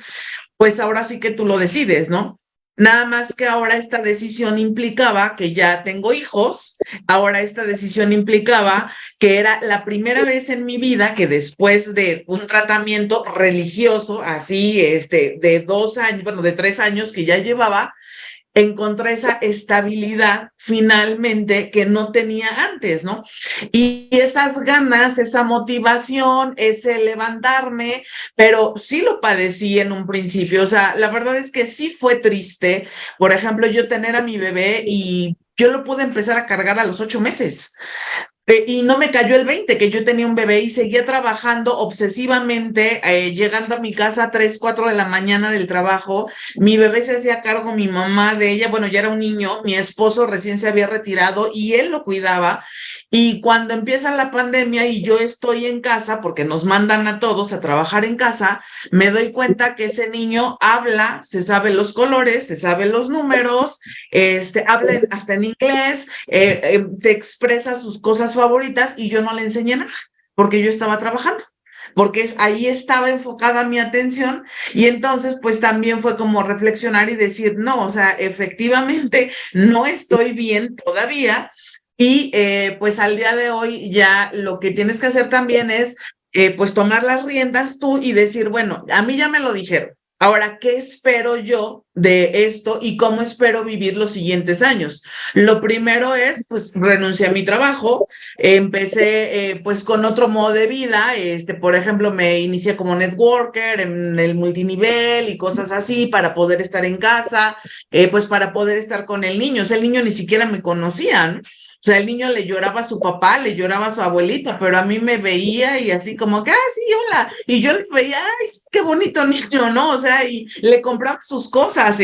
pues ahora sí que tú lo decides, ¿no? Nada más que ahora esta decisión implicaba que ya tengo hijos, ahora esta decisión implicaba que era la primera vez en mi vida que después de un tratamiento religioso, así, de 2 años, bueno, de 3 años que ya llevaba, encontré esa estabilidad finalmente que no tenía antes, ¿no? Y esas ganas, esa motivación, ese levantarme, pero sí lo padecí en un principio, o sea, la verdad es que sí fue triste, por ejemplo, yo tener a mi bebé y yo lo pude empezar a cargar a los 8 meses. Y no me cayó el 20 que yo tenía un bebé y seguía trabajando obsesivamente, llegando a mi casa a 3, 4 de la mañana del trabajo. Mi bebé se hacía cargo, mi mamá de ella, bueno, ya era un niño, mi esposo recién se había retirado y él lo cuidaba. Y cuando empieza la pandemia y yo estoy en casa, porque nos mandan a todos a trabajar en casa, me doy cuenta que ese niño habla, se sabe los colores, se sabe los números, habla hasta en inglés, te expresa sus cosas favoritas, y yo no le enseñé nada porque yo estaba trabajando, porque ahí estaba enfocada mi atención. Y entonces pues también fue como reflexionar y decir, no, o sea, efectivamente no estoy bien todavía, y pues al día de hoy ya lo que tienes que hacer también es pues tomar las riendas tú y decir, bueno, a mí ya me lo dijeron. Ahora, ¿qué espero yo de esto y cómo espero vivir los siguientes años? Lo primero es, pues, renuncié a mi trabajo, empecé, pues, con otro modo de vida, por ejemplo, me inicié como networker en el multinivel y cosas así para poder estar en casa, pues, para poder estar con el niño. O sea, el niño ni siquiera me conocía, ¿no? O sea, el niño le lloraba a su papá, le lloraba a su abuelita, pero a mí me veía y así como que, sí, hola. Y yo le veía, ay, qué bonito niño, ¿no? O sea, y le compraba sus cosas,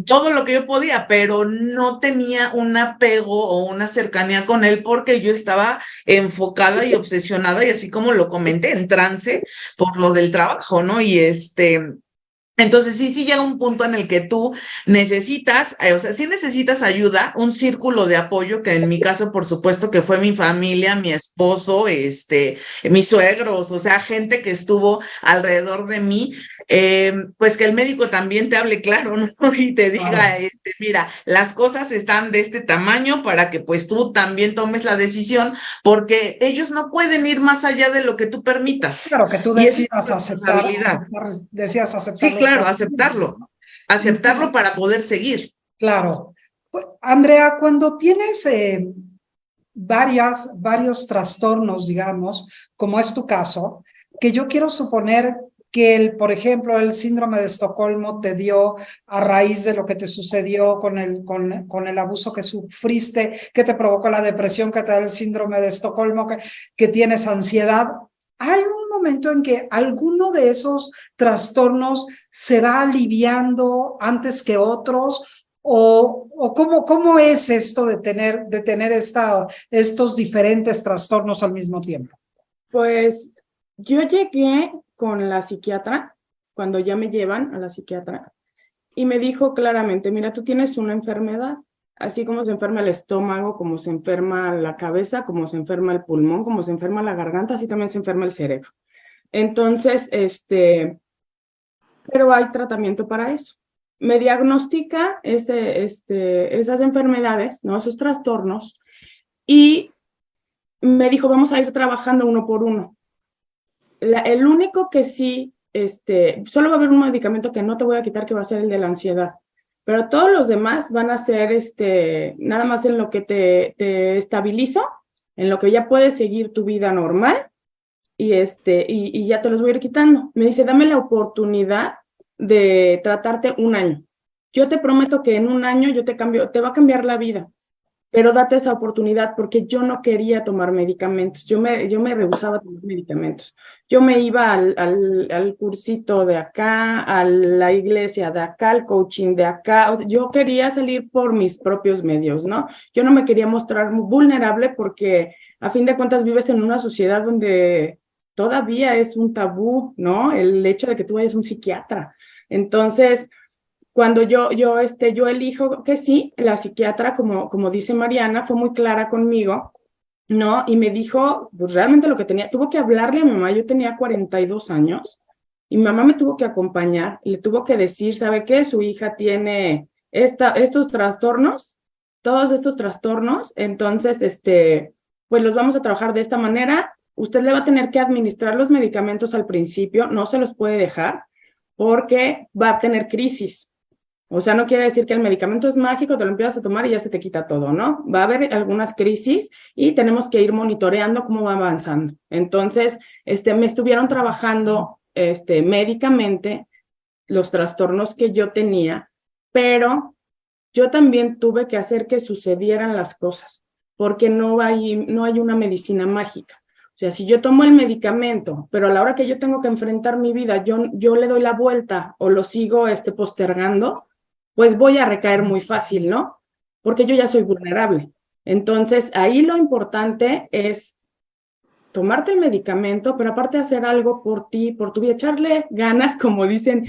todo lo que yo podía, pero no tenía un apego o una cercanía con él porque yo estaba enfocada y obsesionada, y así como lo comenté, en trance por lo del trabajo, ¿no? Y Entonces, sí llega un punto en el que tú necesitas, o sea, sí necesitas ayuda, un círculo de apoyo, que en mi caso, por supuesto, que fue mi familia, mi esposo, mis suegros, o sea, gente que estuvo alrededor de mí, pues que el médico también te hable claro, ¿no? Y te diga, mira, las cosas están de este tamaño para que pues tú también tomes la decisión, porque ellos no pueden ir más allá de lo que tú permitas. Claro, que tú Y esa es decidas tu responsabilidad. decías Sí, aceptar los claro, tratamientos, aceptarlo, ¿no? Sí, aceptarlo para poder seguir. claro. Pues, Andrea, cuando tienes varios trastornos, digamos, como es tu caso, que yo quiero suponer que, por ejemplo, el síndrome de Estocolmo te dio a raíz de lo que te sucedió con el abuso que sufriste, que te provocó la depresión, que te da el síndrome de Estocolmo, que tienes ansiedad. ¿Hay un momento en que alguno de esos trastornos se va aliviando antes que otros? ¿O cómo es esto de tener estos diferentes trastornos al mismo tiempo? Pues yo llegué con la psiquiatra, cuando ya me llevan a la psiquiatra, y me dijo claramente, mira, tú tienes una enfermedad, así como se enferma el estómago, como se enferma la cabeza, como se enferma el pulmón, como se enferma la garganta, así también se enferma el cerebro. Entonces, pero hay tratamiento para eso. Me diagnostica esas enfermedades, ¿no? Esos trastornos, y me dijo, vamos a ir trabajando uno por uno. El único que sí, solo va a haber un medicamento que no te voy a quitar, que va a ser el de la ansiedad. Pero todos los demás van a ser nada más en lo que te estabilizo, en lo que ya puedes seguir tu vida normal, y ya te los voy a ir quitando. Me dice, dame la oportunidad de tratarte un año. Yo te prometo que en un año yo te va a cambiar la vida, pero date esa oportunidad, porque yo no quería tomar medicamentos, yo me rehusaba a tomar medicamentos. Yo me iba al cursito de acá, a la iglesia de acá, al coaching de acá. Yo quería salir por mis propios medios, ¿no? Yo no me quería mostrar vulnerable, porque a fin de cuentas vives en una sociedad donde todavía es un tabú, ¿no? El hecho de que tú vayas a un psiquiatra. Entonces, cuando yo elijo que sí, la psiquiatra, como dice Mariana, fue muy clara conmigo, ¿no? Y me dijo, pues realmente lo que tenía, tuvo que hablarle a mi mamá. Yo tenía 42 años y mi mamá me tuvo que acompañar, y le tuvo que decir, ¿sabe qué? Su hija tiene estos trastornos, todos estos trastornos, entonces, pues los vamos a trabajar de esta manera. Usted le va a tener que administrar los medicamentos al principio, no se los puede dejar, porque va a tener crisis. O sea, no quiere decir que el medicamento es mágico, te lo empiezas a tomar y ya se te quita todo, ¿no? Va a haber algunas crisis y tenemos que ir monitoreando cómo va avanzando. Entonces, me estuvieron trabajando médicamente los trastornos que yo tenía, pero yo también tuve que hacer que sucedieran las cosas, porque no hay una medicina mágica. O sea, si yo tomo el medicamento, pero a la hora que yo tengo que enfrentar mi vida, yo le doy la vuelta o lo sigo postergando, pues voy a recaer muy fácil, ¿no? Porque yo ya soy vulnerable. Entonces, ahí lo importante es tomarte el medicamento, pero aparte hacer algo por ti, por tu vida, echarle ganas, como dicen,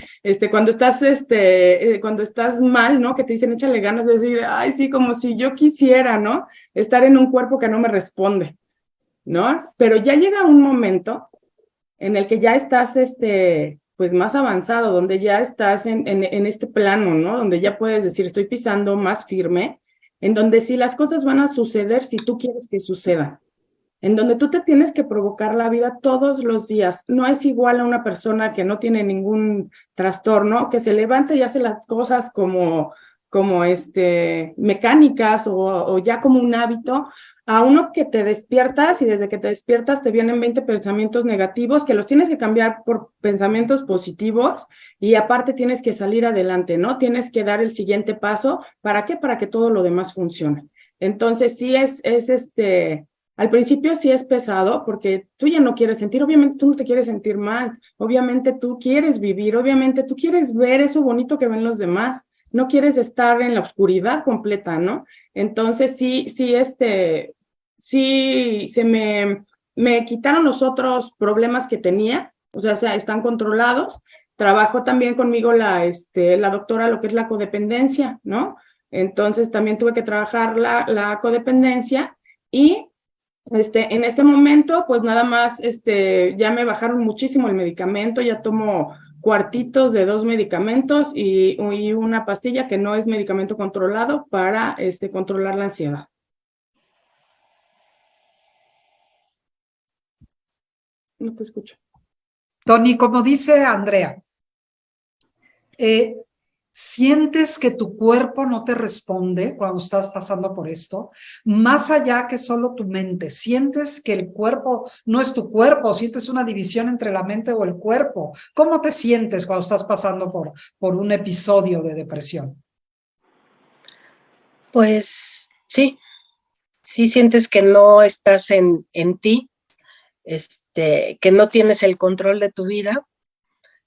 cuando estás mal, ¿no? Que te dicen, échale ganas, de decir, ay, sí, como si yo quisiera, ¿no? Estar en un cuerpo que no me responde, ¿no? Pero ya llega un momento en el que ya estás, pues más avanzado, donde ya estás en este plano, ¿no? Donde ya puedes decir, estoy pisando más firme, en donde sí las cosas van a suceder si tú quieres que sucedan, en donde tú te tienes que provocar la vida todos los días. No es igual a una persona que no tiene ningún trastorno, que se levanta y hace las cosas como mecánicas o ya como un hábito, a uno que te despiertas y desde que te despiertas te vienen 20 pensamientos negativos que los tienes que cambiar por pensamientos positivos, y aparte tienes que salir adelante, ¿no? Tienes que dar el siguiente paso. ¿Para qué? Para que todo lo demás funcione. Entonces sí al principio sí es pesado, porque tú ya no quieres sentir, obviamente tú no te quieres sentir mal, obviamente tú quieres vivir, obviamente tú quieres ver eso bonito que ven los demás, no quieres estar en la oscuridad completa, ¿no? Entonces sí se me quitaron los otros problemas que tenía, o sea, están controlados, trabajó también conmigo la doctora lo que es la codependencia, ¿no? Entonces también tuve que trabajar la codependencia y en este momento, pues nada más, ya me bajaron muchísimo el medicamento, ya tomo cuartitos de 2 medicamentos y una pastilla que no es medicamento controlado para controlar la ansiedad. No te escucho. Tony, como dice Andrea, ¿sientes que tu cuerpo no te responde cuando estás pasando por esto? Más allá que solo tu mente, ¿sientes que el cuerpo no es tu cuerpo? ¿Sientes una división entre la mente o el cuerpo? ¿Cómo te sientes cuando estás pasando por un episodio de depresión? Pues sí, sí sientes que no estás en ti, que no tienes el control de tu vida,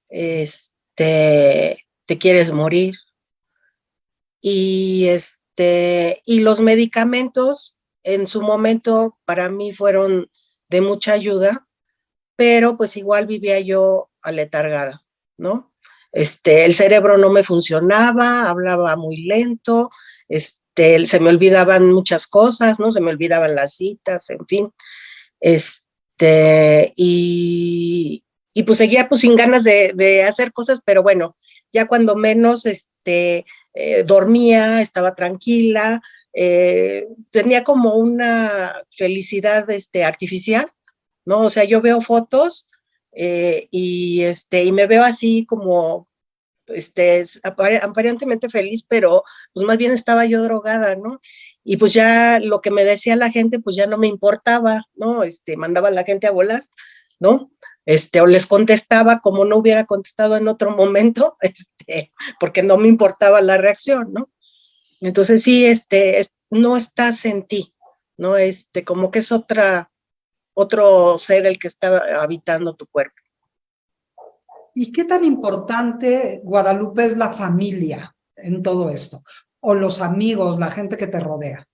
te quieres morir. Y y los medicamentos en su momento para mí fueron de mucha ayuda, pero pues igual vivía yo aletargada, ¿no? El cerebro no me funcionaba, hablaba muy lento, se me olvidaban muchas cosas, ¿no? Se me olvidaban las citas, en fin. Y pues seguía pues sin ganas de hacer cosas, pero bueno, ya cuando menos, dormía, estaba tranquila, tenía como una felicidad, artificial, ¿no? O sea, yo veo fotos y me veo así como, aparentemente feliz, pero pues más bien estaba yo drogada, ¿no? Y pues ya lo que me decía la gente, pues ya no me importaba, ¿no? Mandaba a la gente a volar, ¿no? O les contestaba como no hubiera contestado en otro momento, porque no me importaba la reacción, ¿no? Entonces sí, no estás en ti, ¿no? Como que es otro ser el que está habitando tu cuerpo. ¿Y qué tan importante, Guadalupe, es la familia en todo esto? O los amigos, la gente que te rodea.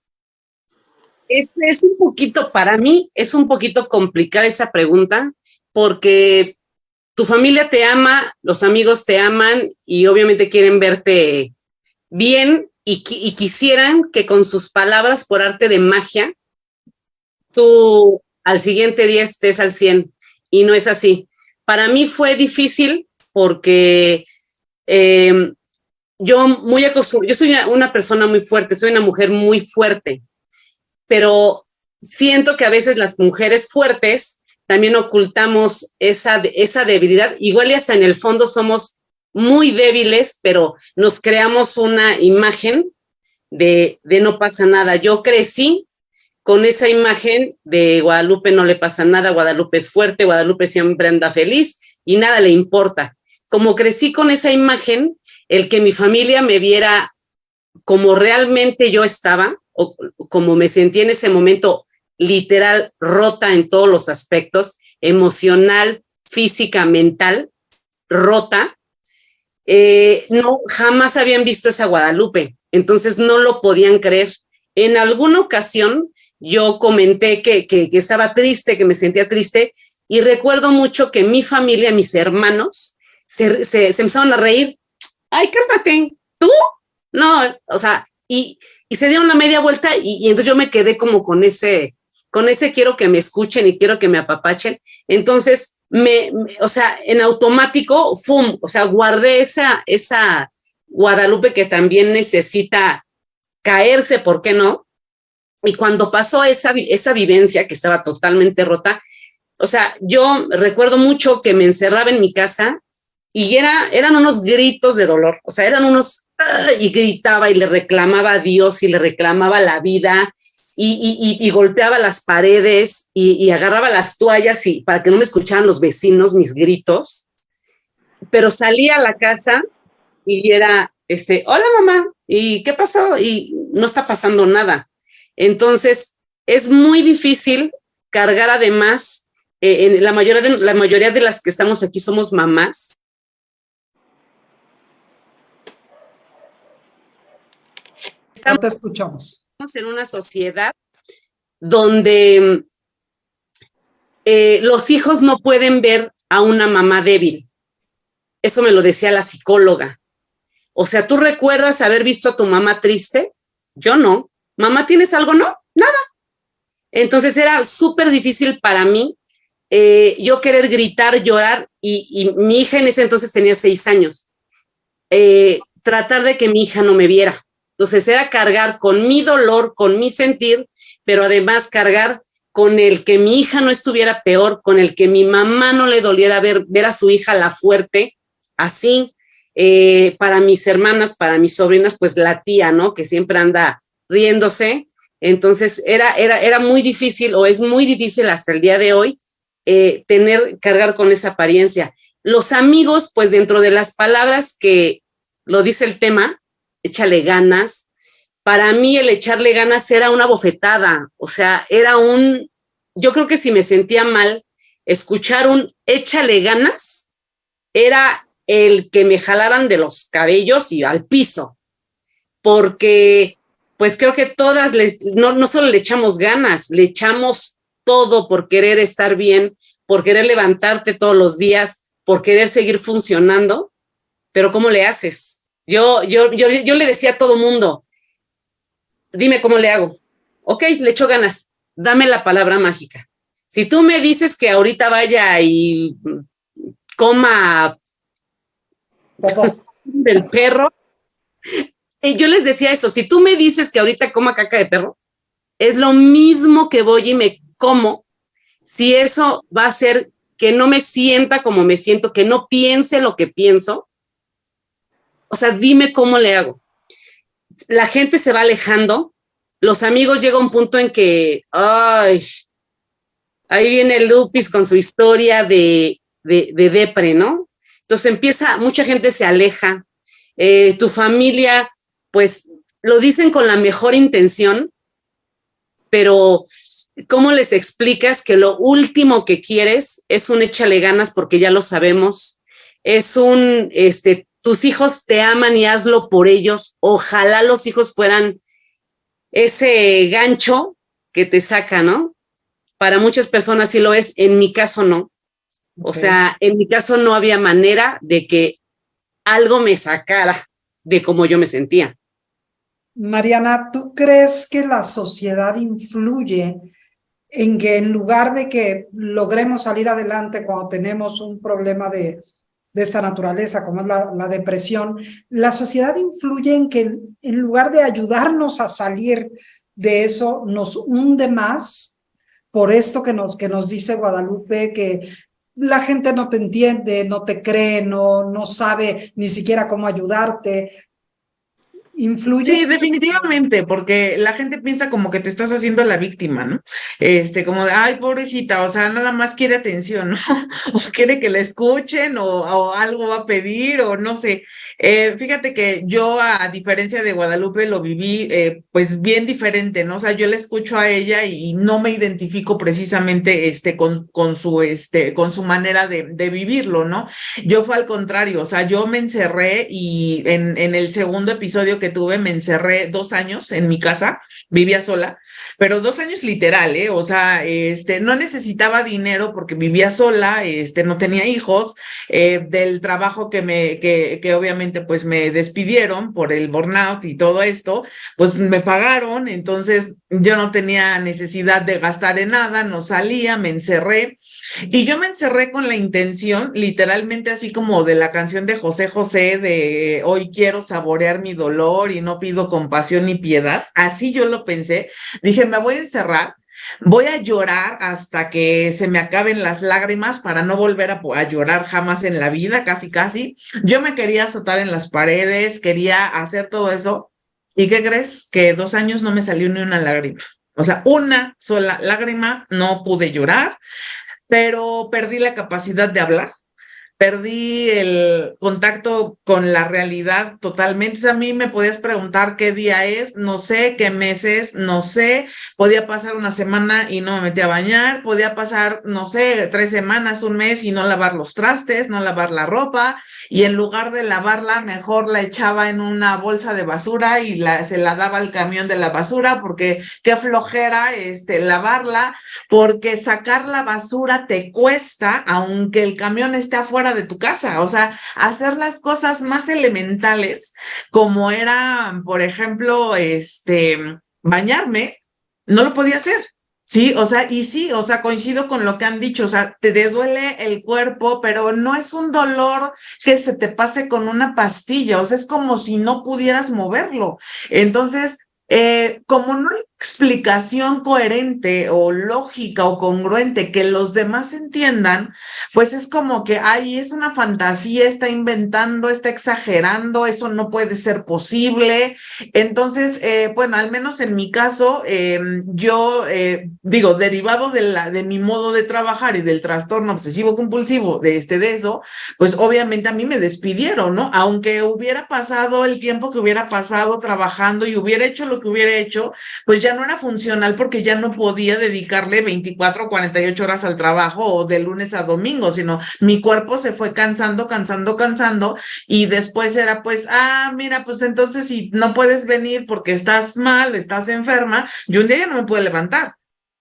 Es un poquito, para mí, es un poquito complicada esa pregunta, porque tu familia te ama, los amigos te aman y obviamente quieren verte bien y quisieran que con sus palabras, por arte de magia, tú al siguiente día estés al 100 y no es así. Para mí fue difícil porque yo soy una persona muy fuerte, soy una mujer muy fuerte, pero siento que a veces las mujeres fuertes también ocultamos esa debilidad, igual y hasta en el fondo somos muy débiles, pero nos creamos una imagen de no pasa nada. Yo crecí con esa imagen de Guadalupe no le pasa nada, Guadalupe es fuerte, Guadalupe siempre anda feliz y nada le importa. Como crecí con esa imagen, el que mi familia me viera como realmente yo estaba, o como me sentí en ese momento, literal, rota en todos los aspectos, emocional, física, mental, rota, no, jamás habían visto esa Guadalupe, entonces no lo podían creer. En alguna ocasión yo comenté que estaba triste, que me sentía triste, y recuerdo mucho que mi familia, mis hermanos, se empezaron a reír. Ay, cálmate, ¿tú? No, o sea, y se dieron una media vuelta y entonces yo me quedé como con ese quiero que me escuchen y quiero que me apapachen. Entonces, o sea, en automático, ¡fum! O sea, guardé esa Guadalupe que también necesita caerse, ¿por qué no? Y cuando pasó esa vivencia que estaba totalmente rota, o sea, yo recuerdo mucho que me encerraba en mi casa y eran unos gritos de dolor, o sea, eran unos, y gritaba y le reclamaba a Dios y le reclamaba la vida y golpeaba las paredes y agarraba las toallas para que no me escucharan los vecinos mis gritos, pero salía a la casa y era, hola mamá, ¿y qué pasó? Y no está pasando nada. Entonces, es muy difícil cargar además, en la mayoría de las que estamos aquí somos mamás. No te escuchamos. Estamos en una sociedad donde los hijos no pueden ver a una mamá débil. eso me lo decía la psicóloga. O sea, ¿tú recuerdas haber visto a tu mamá triste? Yo no. ¿Mamá, tienes algo? No, nada. Entonces era súper difícil para mí yo querer gritar, llorar, y mi hija en ese entonces tenía 6 años. Tratar de que mi hija no me viera. Entonces era cargar con mi dolor, con mi sentir, pero además cargar con el que mi hija no estuviera peor, con el que mi mamá no le doliera ver a su hija la fuerte, así. Para mis hermanas, para mis sobrinas, pues la tía, ¿no? Que siempre anda riéndose. Entonces era muy difícil, o es muy difícil hasta el día de hoy, cargar con esa apariencia. Los amigos, pues dentro de las palabras que lo dice el tema, échale ganas. Para mí el echarle ganas era una bofetada, o sea, yo creo que si me sentía mal, escuchar un échale ganas era el que me jalaran de los cabellos y al piso, porque pues creo que todas no solo le echamos ganas, le echamos todo por querer estar bien, por querer levantarte todos los días, por querer seguir funcionando, pero ¿cómo le haces? Yo le decía a todo mundo, dime cómo le hago. Ok, le echo ganas, dame la palabra mágica. Si tú me dices que ahorita vaya y coma del perro, yo les decía eso, si tú me dices que ahorita coma caca de perro, es lo mismo que voy y me como, si eso va a hacer que no me sienta como me siento, que no piense lo que pienso. O sea, dime cómo le hago. La gente se va alejando, los amigos llega un punto en que, ay, ahí viene Lupis con su historia de depre, ¿no? Entonces mucha gente se aleja, tu familia, pues lo dicen con la mejor intención, pero ¿cómo les explicas que lo último que quieres es un échale ganas porque ya lo sabemos? Es tus hijos te aman y hazlo por ellos. Ojalá los hijos fueran ese gancho que te saca, ¿no? Para muchas personas sí lo es, en mi caso no. O sea, en mi caso no había manera de que algo me sacara de cómo yo me sentía. Mariana, ¿tú crees que la sociedad influye en que en lugar de que logremos salir adelante cuando tenemos un problema de esta naturaleza, como es la depresión, la sociedad influye en que en lugar de ayudarnos a salir de eso, nos hunde más por esto que nos dice Guadalupe, que la gente no te entiende, no te cree, no sabe ni siquiera cómo ayudarte? ¿Influye? Sí, definitivamente, porque la gente piensa como que te estás haciendo la víctima, ¿no? Como de, ay, pobrecita, o sea, nada más quiere atención, ¿no? O quiere que la escuchen, o algo va a pedir, o no sé. Fíjate que yo, a diferencia de Guadalupe, lo viví, pues, bien diferente, ¿no? O sea, yo la escucho a ella y no me identifico precisamente, con su manera de vivirlo, ¿no? Yo fue al contrario, o sea, yo me encerré y en el segundo episodio que tuve, me encerré 2 años en mi casa, vivía sola, pero 2 años literal, ¿eh? O sea, no necesitaba dinero porque vivía sola, no tenía hijos, del trabajo que obviamente pues me despidieron por el burnout y todo esto, pues me pagaron, entonces yo no tenía necesidad de gastar en nada, no salía, me encerré. Y yo me encerré con la intención, literalmente así como de la canción de José José, de hoy quiero saborear mi dolor y no pido compasión ni piedad. Así yo lo pensé. Dije, me voy a encerrar, voy a llorar hasta que se me acaben las lágrimas para no volver a llorar jamás en la vida, casi, casi. Yo me quería azotar en las paredes, quería hacer todo eso. ¿Y qué crees? Que 2 años no me salió ni una lágrima. O sea, una sola lágrima, no pude llorar, pero perdí la capacidad de hablar, perdí el contacto con la realidad totalmente. O sea, a mí me podías preguntar qué día es, no sé, qué mes es, no sé, podía pasar una semana y no me metí a bañar, podía pasar, no sé, 3 semanas, un mes y no lavar los trastes, no lavar la ropa, y en lugar de lavarla, mejor la echaba en una bolsa de basura y se la daba al camión de la basura, porque qué flojera lavarla, porque sacar la basura te cuesta, aunque el camión esté afuera fuera de tu casa, o sea, hacer las cosas más elementales, como era, por ejemplo, bañarme, no lo podía hacer. Sí, o sea, y sí, o sea, coincido con lo que han dicho, o sea, te duele el cuerpo, pero no es un dolor que se te pase con una pastilla, o sea, es como si no pudieras moverlo. Entonces, como no hay explicación coherente o lógica o congruente que los demás entiendan, pues es como que, ay, es una fantasía, está inventando, está exagerando, eso no puede ser posible. Entonces, bueno, al menos en mi caso, yo digo, derivado de mi modo de trabajar y del trastorno obsesivo compulsivo de eso, pues obviamente a mí me despidieron, ¿no? Aunque hubiera pasado el tiempo que hubiera pasado trabajando y hubiera hecho lo que hubiera hecho, pues ya no era funcional porque ya no podía dedicarle 24 o 48 horas al trabajo o de lunes a domingo, sino mi cuerpo se fue cansando, cansando, cansando y después era pues, mira, pues entonces si no puedes venir porque estás mal, estás enferma, yo un día ya no me puedo levantar.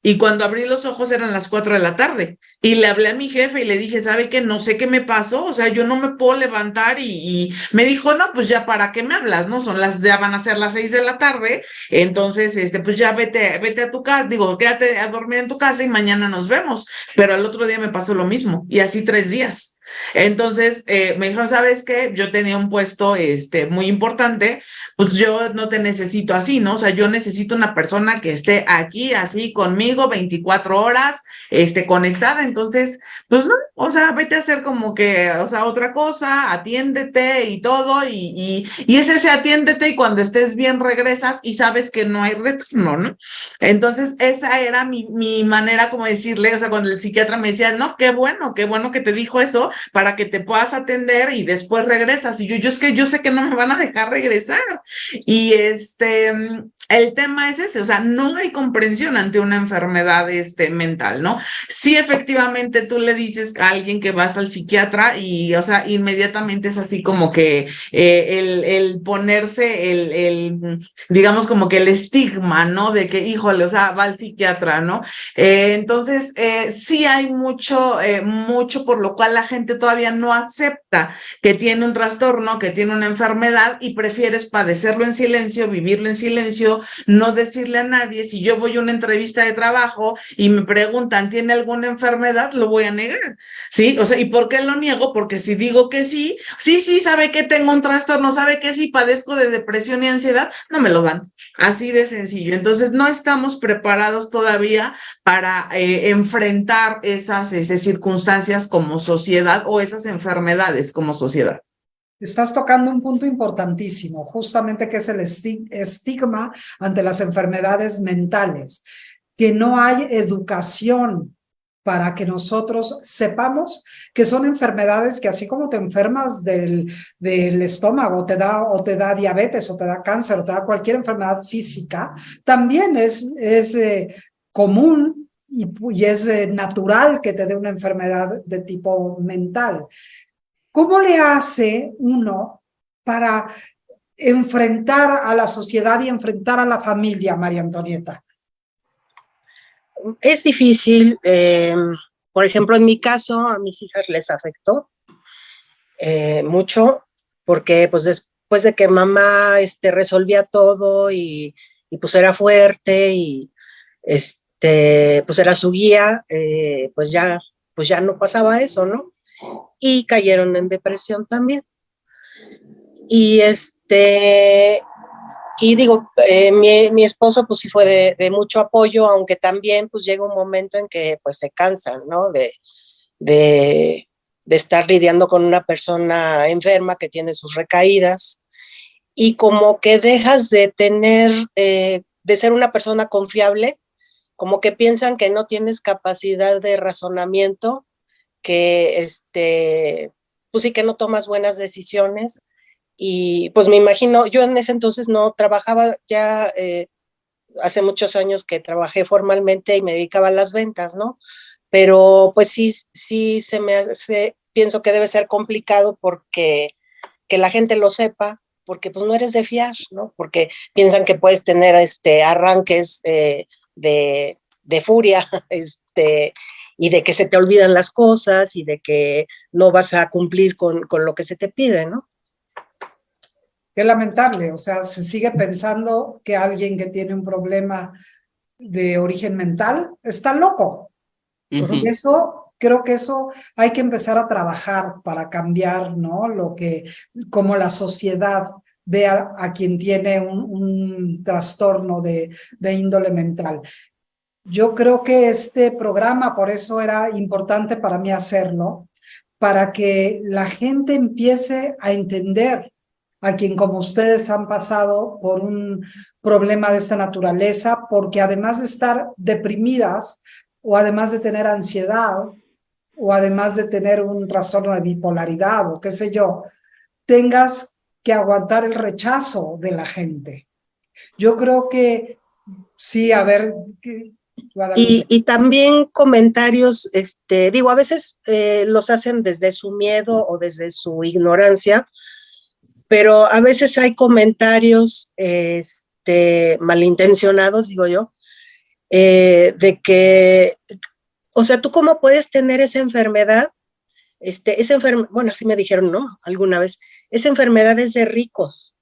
Y cuando abrí los ojos eran las 4 de la tarde. Y le hablé a mi jefe y le dije, ¿sabe qué? No sé qué me pasó, o sea, yo no me puedo levantar y me dijo, no, pues ya para qué me hablas, ¿no? Ya van a ser las 6 de la tarde, entonces, pues ya vete a tu casa, digo, quédate a dormir en tu casa y mañana nos vemos. Pero al otro día me pasó lo mismo y así 3 días. Entonces, me dijeron, ¿sabes qué? Yo tenía un puesto, muy importante, pues yo no te necesito así, ¿no? O sea, yo necesito una persona que esté aquí, así, conmigo, 24 horas, conectada. Entonces, pues no, o sea, vete a hacer como que, o sea, otra cosa, atiéndete y todo, y es ese atiéndete y cuando estés bien regresas y sabes que no hay retorno, ¿no? Entonces, esa era mi manera como decirle, o sea, cuando el psiquiatra me decía, no, qué bueno que te dijo eso para que te puedas atender y después regresas. Y yo es que yo sé que no me van a dejar regresar. Y el tema es ese, o sea, no hay comprensión ante una enfermedad mental, ¿no? Sí, efectivamente, tú le dices a alguien que vas al psiquiatra y, o sea, inmediatamente es así como que el ponerse digamos, como que el estigma, ¿no? De que, híjole, o sea, va al psiquiatra, ¿no? Entonces, sí hay mucho por lo cual la gente todavía no acepta que tiene un trastorno, que tiene una enfermedad y prefieres padecerlo en silencio, vivirlo en silencio, no decirle a nadie. Si yo voy a una entrevista de trabajo y me preguntan, ¿tiene alguna enfermedad? Lo voy a negar, ¿sí? O sea, ¿y por qué lo niego? Porque si digo que sí, sabe que tengo un trastorno, sabe que sí padezco de depresión y ansiedad, no me lo dan. Así de sencillo. Entonces, no estamos preparados todavía para enfrentar esas circunstancias como sociedad o esas enfermedades como sociedad. Estás tocando un punto importantísimo, justamente que es el estigma ante las enfermedades mentales, que no hay educación para que nosotros sepamos que son enfermedades que así como te enfermas del estómago, o te da diabetes, o te da cáncer, o te da cualquier enfermedad física, también es común y es natural que te dé una enfermedad de tipo mental. ¿Cómo le hace uno para enfrentar a la sociedad y enfrentar a la familia, María Antonieta? Es difícil. Por ejemplo, en mi caso, a mis hijas les afectó mucho, porque pues después de que mamá resolvía todo y pues era fuerte y pues era su guía, pues ya no pasaba eso, ¿no? Y cayeron en depresión también. Y y digo, mi esposo pues sí fue de mucho apoyo, aunque también pues llega un momento en que pues se cansan, ¿no? De estar lidiando con una persona enferma que tiene sus recaídas y como que dejas de tener, de ser una persona confiable, como que piensan que no tienes capacidad de razonamiento, que pues sí que no tomas buenas decisiones. Y pues me imagino, yo en ese entonces no trabajaba ya, hace muchos años que trabajé formalmente y me dedicaba a las ventas, ¿no? Pero pues sí se me hace, pienso que debe ser complicado porque que la gente lo sepa, porque pues no eres de fiar, ¿no? Porque piensan que puedes tener arranques de furia, y de que se te olvidan las cosas y de que no vas a cumplir con lo que se te pide, ¿no? Qué lamentable, o sea, se sigue pensando que alguien que tiene un problema de origen mental está loco. Ujú. Y eso, creo que eso hay que empezar a trabajar para cambiar, ¿no? Como la sociedad ve a quien tiene un trastorno de índole mental. Yo creo que este programa, por eso era importante para mí hacerlo, para que la gente empiece a entender a quien como ustedes han pasado por un problema de esta naturaleza, porque además de estar deprimidas o además de tener ansiedad o además de tener un trastorno de bipolaridad o qué sé yo, tengas que aguantar el rechazo de la gente. Yo creo que sí, a ver, Guadalupe. Y también comentarios, digo, a veces los hacen desde su miedo o desde su ignorancia, pero a veces hay comentarios malintencionados, digo yo, de que, o sea, ¿tú cómo puedes tener esa enfermedad? Bueno, así me dijeron, ¿no? Alguna vez, esa enfermedad es de ricos.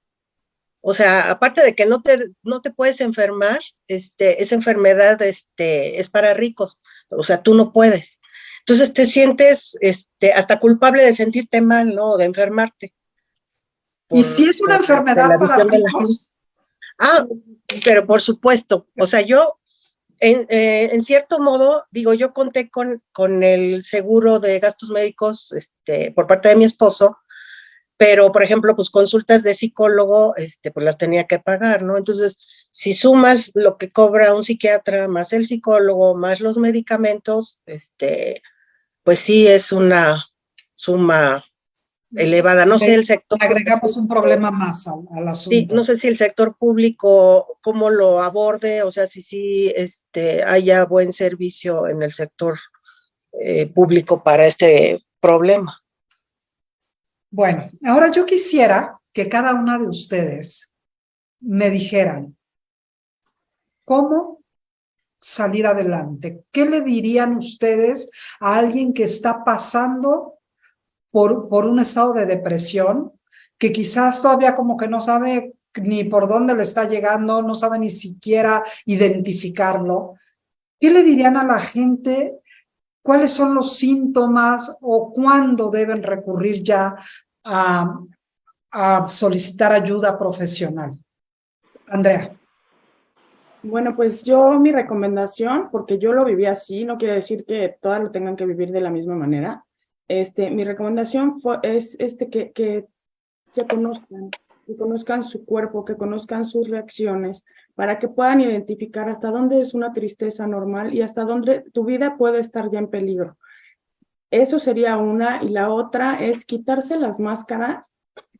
O sea, aparte de que no te puedes enfermar, esa enfermedad es para ricos. O sea, tú no puedes. Entonces te sientes hasta culpable de sentirte mal, ¿no? De enfermarte. ¿Y si es una enfermedad la para visión de la gente. ricos? Ah, pero por supuesto. O sea, yo, en cierto modo, digo, yo conté con el seguro de gastos médicos por parte de mi esposo, pero, por ejemplo, pues consultas de psicólogo, pues las tenía que pagar, ¿no? Entonces, si sumas lo que cobra un psiquiatra, más el psicólogo, más los medicamentos, pues sí es una suma elevada. No sé el sector. Agregamos un problema más al Sí, asunto. no sé si el sector público, cómo lo aborde, o sea, si haya buen servicio en el sector público para este problema. Bueno, ahora yo quisiera que cada una de ustedes me dijeran cómo salir adelante. ¿Qué le dirían ustedes a alguien que está pasando por un estado de depresión, que quizás todavía como que no sabe ni por dónde le está llegando, no sabe ni siquiera identificarlo? ¿Qué le dirían a la gente? ¿Cuáles son los síntomas o cuándo deben recurrir ya a, a solicitar ayuda profesional? Andrea. Bueno, pues yo mi recomendación, porque yo lo viví así, no quiere decir que todas lo tengan que vivir de la misma manera. Mi recomendación es que se conozcan, que conozcan su cuerpo, que conozcan sus reacciones, para que puedan identificar hasta dónde es una tristeza normal y hasta dónde tu vida puede estar ya en peligro. Eso sería una, y la otra es quitarse las máscaras,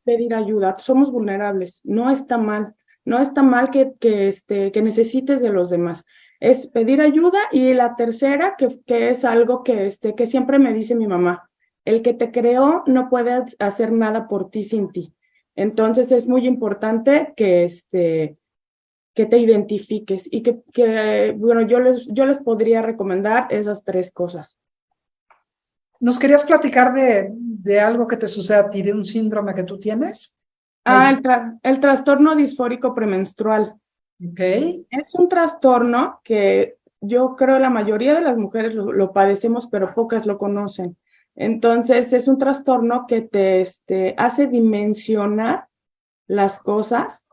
pedir ayuda. Somos vulnerables, no está mal. No está mal que necesites de los demás. Es pedir ayuda. Y la tercera, que es algo que siempre me dice mi mamá: el que te creó no puede hacer nada por ti sin ti. Entonces es muy importante que te identifiques y bueno, yo les podría recomendar esas tres cosas. ¿Nos querías platicar de algo que te sucede a ti, de un síndrome que tú tienes? El trastorno disfórico premenstrual. Ok. Es un trastorno que yo creo la mayoría de las mujeres lo padecemos, pero pocas lo conocen. Entonces, es un trastorno que te hace dimensionar las cosas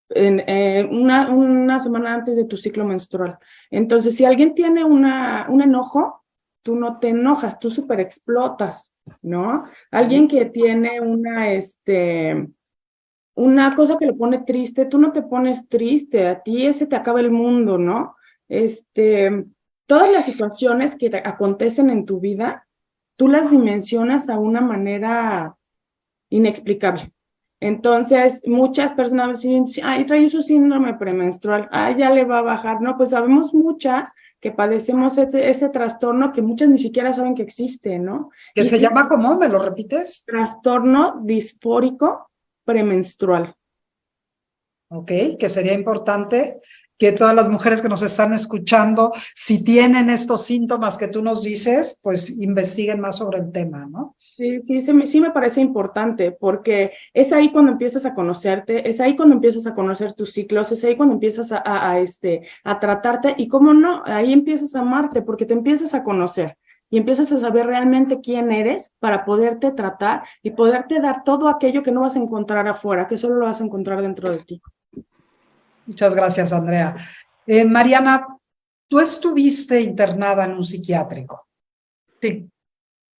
una semana antes de tu ciclo menstrual. Entonces, si alguien tiene un enojo, tú no te enojas, tú súper explotas, ¿no? Alguien que tiene una cosa que lo pone triste, tú no te pones triste, a ti se te acaba el mundo, ¿no? Todas las situaciones que acontecen en tu vida, tú las dimensionas a una manera inexplicable. Entonces, muchas personas dicen, ay, trae su síndrome premenstrual, ay, ya le va a bajar. No, pues sabemos muchas que padecemos ese trastorno que muchas ni siquiera saben que existe, ¿no? ¿Que se llama cómo? ¿Me lo repites? Trastorno disfórico premenstrual. Ok, que sería importante que todas las mujeres que nos están escuchando, si tienen estos síntomas que tú nos dices, pues investiguen más sobre el tema, ¿no? Sí me parece importante, porque es ahí cuando empiezas a conocerte, es ahí cuando empiezas a conocer tus ciclos, es ahí cuando empiezas a tratarte, y cómo no, ahí empiezas a amarte, porque te empiezas a conocer y empiezas a saber realmente quién eres para poderte tratar y poderte dar todo aquello que no vas a encontrar afuera, que solo lo vas a encontrar dentro de ti. Muchas gracias, Andrea. Mariana, tú estuviste internada en un psiquiátrico. Sí.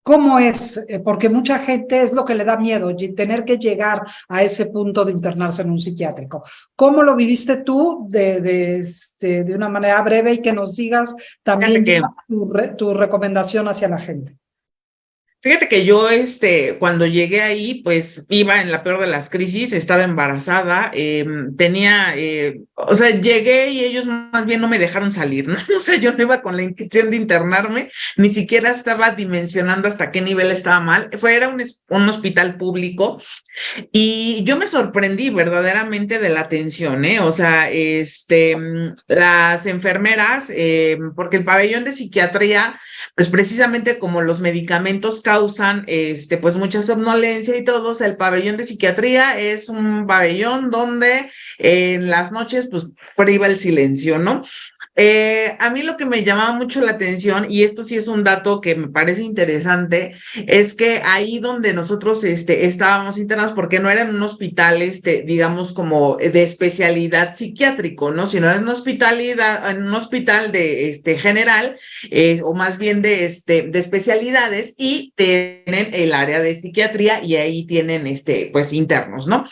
¿Cómo es? Porque mucha gente es lo que le da miedo, tener que llegar a ese punto de internarse en un psiquiátrico. ¿Cómo lo viviste tú de una manera breve, y que nos digas también tu recomendación hacia la gente? Fíjate que yo, cuando llegué ahí, pues iba en la peor de las crisis, estaba embarazada, o sea, llegué y ellos más bien no me dejaron salir, ¿no? O sea, yo no iba con la intención de internarme, ni siquiera estaba dimensionando hasta qué nivel estaba mal. Era un hospital público, y yo me sorprendí verdaderamente de la atención, ¿eh? O sea, las enfermeras, porque el pabellón de psiquiatría, pues precisamente como los medicamentos causan, pues mucha somnolencia y todo, o sea, el pabellón de psiquiatría es un pabellón donde en las noches, pues, priva el silencio, ¿no? A mí lo que me llamaba mucho la atención, y esto sí es un dato que me parece interesante, es que ahí donde nosotros estábamos internados, porque no era en un hospital, digamos, como de especialidad psiquiátrico, ¿no? Sino en en un hospital de general, o más bien de especialidades, y tienen el área de psiquiatría, y ahí tienen pues internos, ¿no?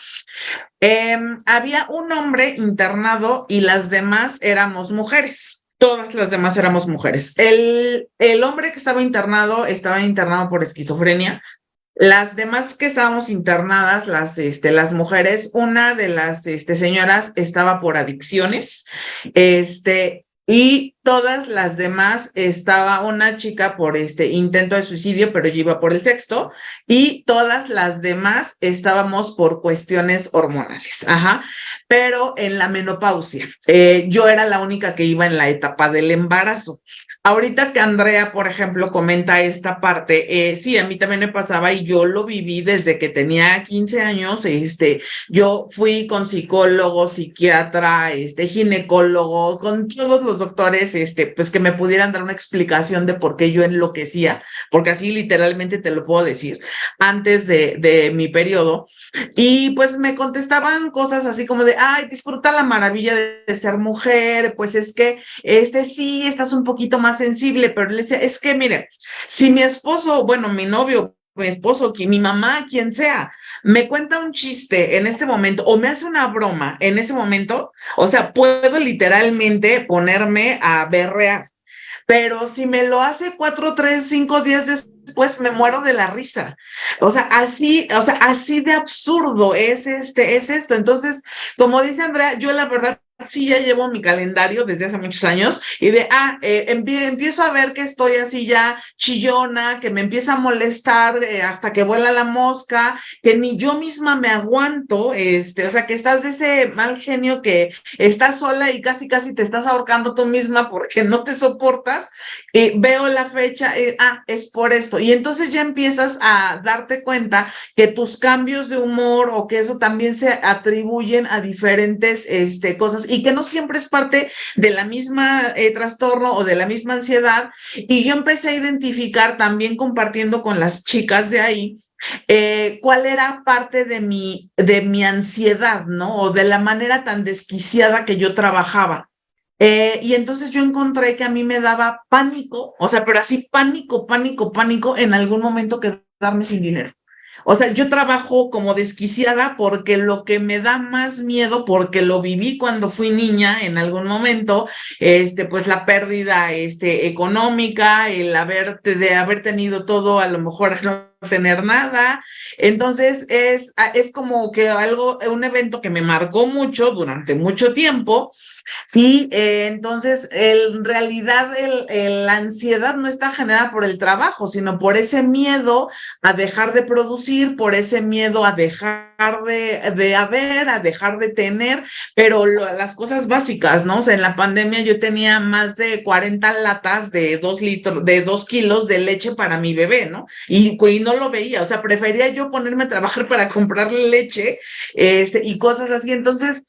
Había un hombre internado y las demás éramos mujeres. Todas las demás éramos mujeres. El hombre que estaba internado por esquizofrenia. Las demás que estábamos internadas, las mujeres, una de las señoras estaba por adicciones, y todas las demás, estaba una chica por intento de suicidio, pero yo iba por el sexto, y todas las demás estábamos por cuestiones hormonales, ajá, pero en la menopausia. Yo era la única que iba en la etapa del embarazo. Ahorita que Andrea, por ejemplo, comenta esta parte, sí, a mí también me pasaba, y yo lo viví desde que tenía 15 años. Yo fui con psicólogo, psiquiatra, ginecólogo, con todos los doctores, pues que me pudieran dar una explicación de por qué yo enloquecía, porque así literalmente te lo puedo decir, antes de mi periodo. Y pues me contestaban cosas así como de, ay, disfruta la maravilla de ser mujer, pues es que sí, estás un poquito más sensible, pero le decía, es que mire, si mi esposo, bueno, mi novio, mi esposo, mi mamá, quien sea, me cuenta un chiste en este momento o me hace una broma en ese momento, o sea, puedo literalmente ponerme a berrear, pero si me lo hace 4, 3, 5 días después, me muero de la risa. O sea, así de absurdo es esto. Entonces, como dice Andrea, yo la verdad sí ya llevo mi calendario desde hace muchos años, y empiezo a ver que estoy así ya chillona, que me empieza a molestar, hasta que vuela la mosca, que ni yo misma me aguanto, o sea, que estás de ese mal genio que estás sola y casi te estás ahorcando tú misma porque no te soportas. Veo la fecha, es por esto, y entonces ya empiezas a darte cuenta que tus cambios de humor, o que eso también se atribuyen a diferentes cosas, y que no siempre es parte de la misma trastorno o de la misma ansiedad. Y yo empecé a identificar también, compartiendo con las chicas de ahí, cuál era parte de mi ansiedad, ¿no? O de la manera tan desquiciada que yo trabajaba. Y entonces yo encontré que a mí me daba pánico, o sea, pero así pánico, en algún momento quedarme sin dinero. O sea, yo trabajo como desquiciada porque lo que me da más miedo, porque lo viví cuando fui niña en algún momento, pues la pérdida, económica, de haber tenido todo, a lo mejor, tener nada. Entonces es como que un evento que me marcó mucho durante mucho tiempo. Y entonces, en realidad, la ansiedad no está generada por el trabajo, sino por ese miedo a dejar de producir, por ese miedo a dejar a dejar de tener, pero las cosas básicas, ¿no? O sea, en la pandemia yo tenía más de 40 latas de 2 kilos de leche para mi bebé, ¿no? Y no lo veía, o sea, prefería yo ponerme a trabajar para comprarle leche, y cosas así. Entonces,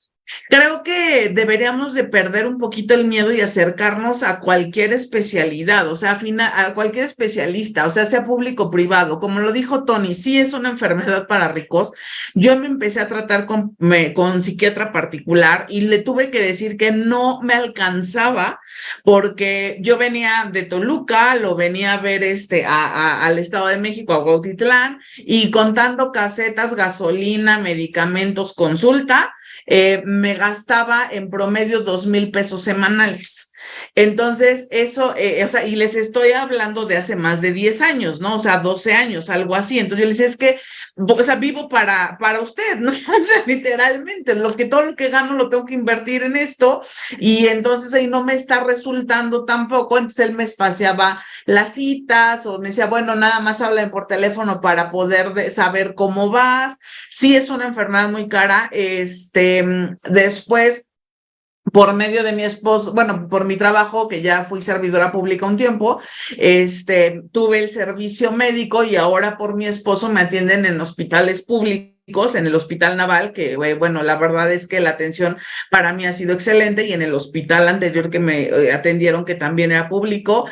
creo que deberíamos de perder un poquito el miedo y acercarnos a cualquier especialidad, o sea, a cualquier especialista, o sea, sea público o privado. Como lo dijo Tony, sí es una enfermedad para ricos. Yo me empecé a tratar con psiquiatra particular y le tuve que decir que no me alcanzaba porque yo venía de Toluca, lo venía a ver al Estado de México, a Cuautitlán, y contando casetas, gasolina, medicamentos, consulta, me gastaba en promedio 2,000 pesos semanales. Entonces, eso, o sea, y les estoy hablando de hace más de 10 años, ¿no? O sea, 12 años, algo así. Entonces yo les decía, es que, o sea, vivo para usted, ¿no? O sea, literalmente, todo lo que gano lo tengo que invertir en esto, y entonces ahí no me está resultando tampoco. Entonces él me espaciaba las citas, o me decía, bueno, nada más hablen por teléfono para poder saber cómo vas. Sí es una enfermedad muy cara. Después, por medio de mi esposo, bueno, por mi trabajo, que ya fui servidora pública un tiempo, tuve el servicio médico, y ahora por mi esposo me atienden en hospitales públicos, en el Hospital Naval, que bueno, la verdad es que la atención para mí ha sido excelente, y en el hospital anterior que me atendieron, que también era público,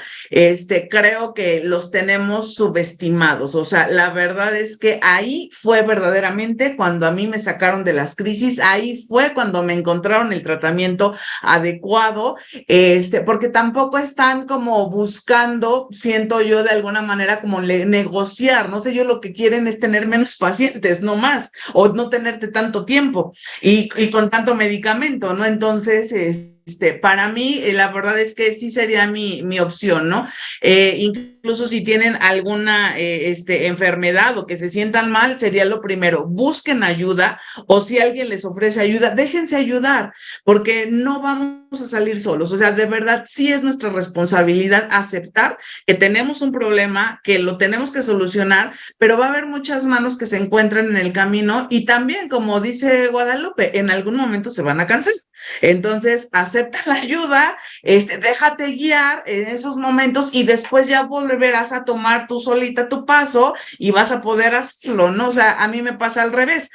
creo que los tenemos subestimados. O sea, la verdad es que ahí fue verdaderamente cuando a mí me sacaron de las crisis, ahí fue cuando me encontraron el tratamiento adecuado, porque tampoco están como buscando, siento yo de alguna manera, como negociar, no sé, yo lo que quieren es tener menos pacientes, no más, o no tenerte tanto tiempo y con tanto medicamento, ¿no? Entonces, para mí, la verdad es que sí sería mi opción, ¿no? Incluso si tienen alguna enfermedad o que se sientan mal, sería lo primero, busquen ayuda, o si alguien les ofrece ayuda, déjense ayudar, porque no vamos a salir solos. O sea, de verdad, sí es nuestra responsabilidad aceptar que tenemos un problema, que lo tenemos que solucionar, pero va a haber muchas manos que se encuentran en el camino, y también, como dice Guadalupe, en algún momento se van a cansar. Entonces, acepta la ayuda, déjate guiar en esos momentos, y después ya volverás a tomar tú solita tu paso y vas a poder hacerlo, ¿no? O sea, a mí me pasa al revés.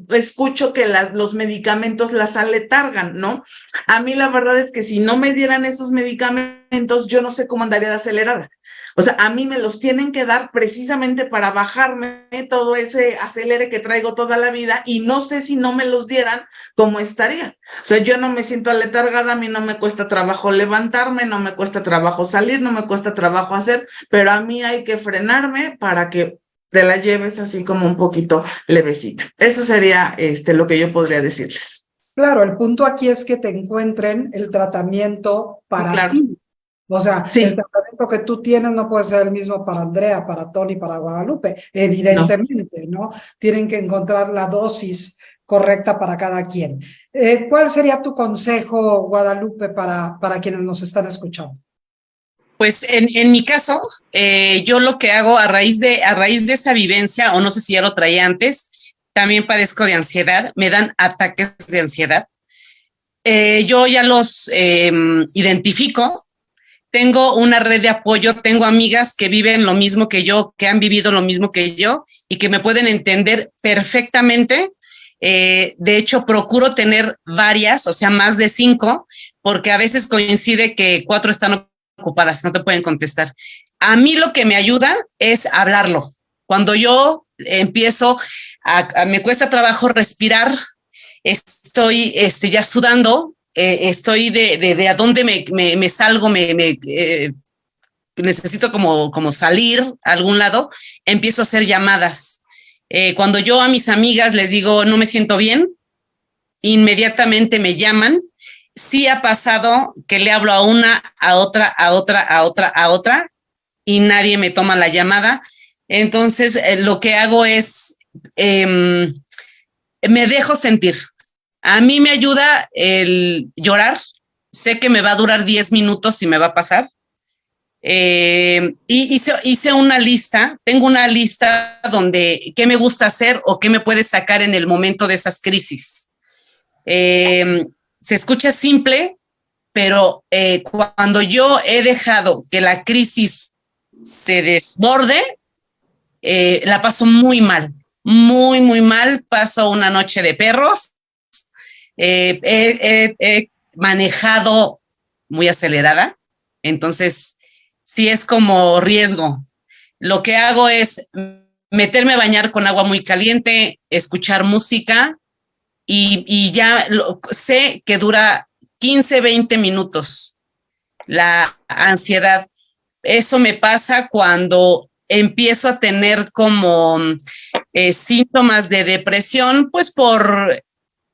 Escucho que los medicamentos las aletargan, ¿no? A mí la verdad es que si no me dieran esos medicamentos, yo no sé cómo andaría de acelerada. O sea, a mí me los tienen que dar precisamente para bajarme todo ese acelere que traigo toda la vida, y no sé si no me los dieran, cómo estaría. O sea, yo no me siento aletargada, a mí no me cuesta trabajo levantarme, no me cuesta trabajo salir, no me cuesta trabajo hacer, pero a mí hay que frenarme para que te la lleves así como un poquito levecita. Eso sería lo que yo podría decirles. Claro, el punto aquí es que te encuentren el tratamiento para Claro. ti. O sea, Sí. el tratamiento que tú tienes no puede ser el mismo para Andrea, para Tony, para Guadalupe, evidentemente, ¿no? Tienen que encontrar la dosis correcta para cada quien. ¿Cuál sería tu consejo, Guadalupe, para quienes nos están escuchando? Pues en mi caso, yo lo que hago a raíz de esa vivencia, o no sé si ya lo traía antes, también padezco de ansiedad, me dan ataques de ansiedad. Yo ya los identifico. Tengo una red de apoyo, tengo amigas que viven lo mismo que yo, que han vivido lo mismo que yo, y que me pueden entender perfectamente. De hecho, procuro tener varias, o sea, más de 5, porque a veces coincide que 4 están ocupadas, no te pueden contestar. A mí lo que me ayuda es hablarlo. Cuando yo empiezo me cuesta trabajo respirar, estoy ya sudando, estoy de a dónde me salgo, necesito como salir a algún lado, empiezo a hacer llamadas. Cuando yo a mis amigas les digo no me siento bien, inmediatamente me llaman. Sí ha pasado que le hablo a una, a otra, y nadie me toma la llamada. Entonces, lo que hago es, me dejo sentir. A mí me ayuda el llorar. Sé que me va a durar 10 minutos y me va a pasar. Y hice una lista, tengo una lista donde qué me gusta hacer o qué me puede sacar en el momento de esas crisis. Se escucha simple, pero cuando yo he dejado que la crisis se desborde, la paso muy mal, muy, muy mal. Paso una noche de perros. He manejado muy acelerada, entonces sí es como riesgo. Lo que hago es meterme a bañar con agua muy caliente, escuchar música y ya sé que dura 15, 20 minutos la ansiedad. Eso me pasa cuando empiezo a tener como síntomas de depresión, pues por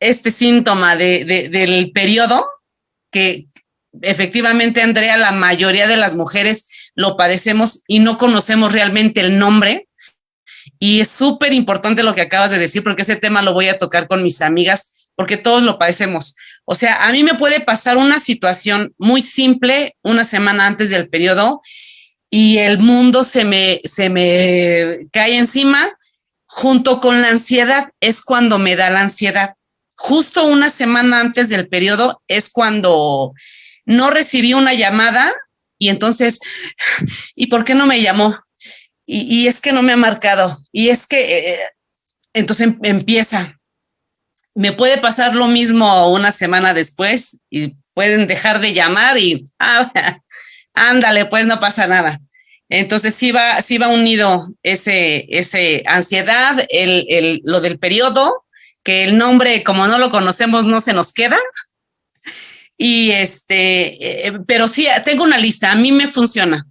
este síntoma del periodo, que efectivamente, Andrea, la mayoría de las mujeres lo padecemos y no conocemos realmente el nombre. Y es súper importante lo que acabas de decir, porque ese tema lo voy a tocar con mis amigas, porque todos lo padecemos. O sea, a mí me puede pasar una situación muy simple una semana antes del periodo y el mundo se me cae encima. Junto con la ansiedad es cuando me da la ansiedad. Justo una semana antes del periodo es cuando no recibí una llamada y entonces, ¿y por qué no me llamó? Y es que no me ha marcado. Y es que, entonces empieza. Me puede pasar lo mismo una semana después y pueden dejar de llamar y, ándale, pues no pasa nada. Entonces sí va unido ese ansiedad, lo del periodo, que el nombre, como no lo conocemos, no se nos queda. Y pero sí, tengo una lista, a mí me funciona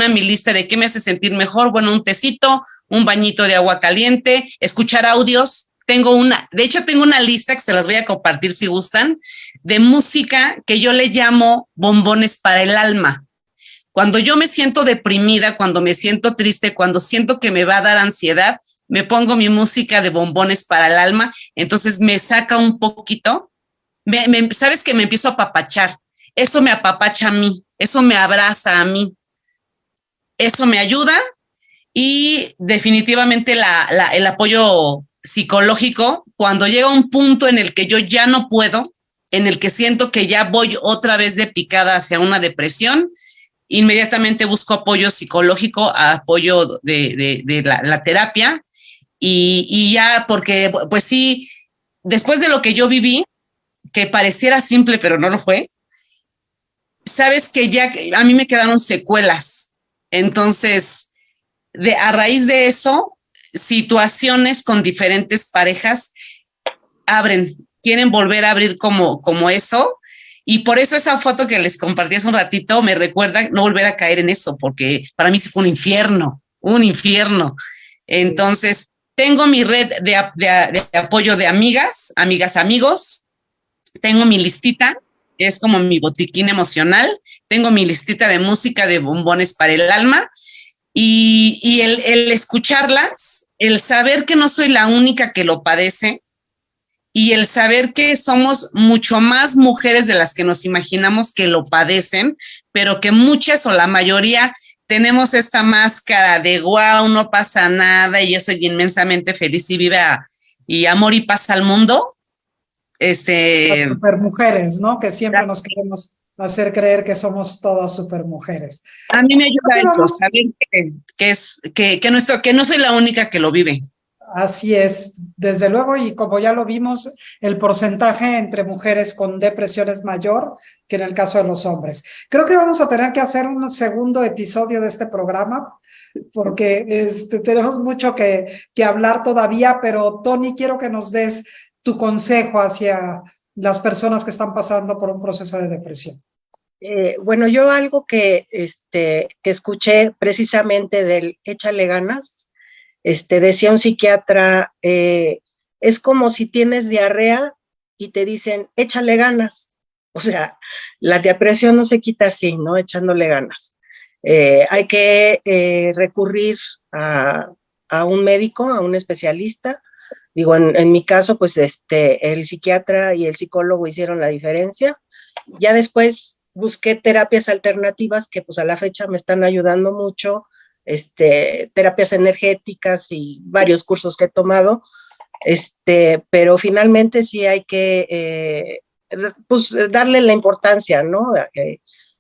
mi lista de qué me hace sentir mejor. Bueno, un tecito, un bañito de agua caliente, escuchar audios. De hecho, tengo una lista que se las voy a compartir si gustan, de música que yo le llamo bombones para el alma. Cuando yo me siento deprimida, cuando me siento triste, cuando siento que me va a dar ansiedad, me pongo mi música de bombones para el alma, entonces me saca un poquito. Sabes que me empiezo a apapachar, eso me apapacha a mí, eso me abraza a mí, eso me ayuda y definitivamente el apoyo psicológico, cuando llega un punto en el que yo ya no puedo, en el que siento que ya voy otra vez de picada hacia una depresión, inmediatamente busco apoyo psicológico, apoyo de la terapia y ya, porque pues sí, después de lo que yo viví, que pareciera simple, pero no lo fue, sabes que ya a mí me quedaron secuelas. Entonces, a raíz de eso, situaciones con diferentes parejas quieren volver a abrir como eso. Y por eso esa foto que les compartí hace un ratito me recuerda no volver a caer en eso, porque para mí sí fue un infierno. Entonces, tengo mi red de apoyo de amigas, amigos. Tengo mi listita, que es como mi botiquín emocional. Tengo mi listita de música de bombones para el alma. Y el escucharlas, el saber que no soy la única que lo padece y el saber que somos mucho más mujeres de las que nos imaginamos que lo padecen, pero que muchas o la mayoría tenemos esta máscara de wow, no pasa nada y yo soy inmensamente feliz y viva y amor y paz al mundo. Las supermujeres, ¿no? Que siempre nos queremos hacer creer que somos todas supermujeres. A mí me ayuda eso, saber que no soy la única que lo vive. Así es, desde luego, y como ya lo vimos, el porcentaje entre mujeres con depresión es mayor que en el caso de los hombres. Creo que vamos a tener que hacer un segundo episodio de este programa, porque tenemos mucho que hablar todavía, pero Tony, quiero que nos des tu consejo hacia las personas que están pasando por un proceso de depresión. Bueno, yo algo que escuché precisamente del échale ganas, decía un psiquiatra, es como si tienes diarrea y te dicen, échale ganas. O sea, la depresión no se quita así, ¿no? Echándole ganas. Hay que recurrir a un médico, a un especialista. Digo, en mi caso, pues el psiquiatra y el psicólogo hicieron la diferencia. Ya después busqué terapias alternativas que pues a la fecha me están ayudando mucho, terapias energéticas y varios cursos que he tomado, pero finalmente sí hay que pues darle la importancia, ¿no?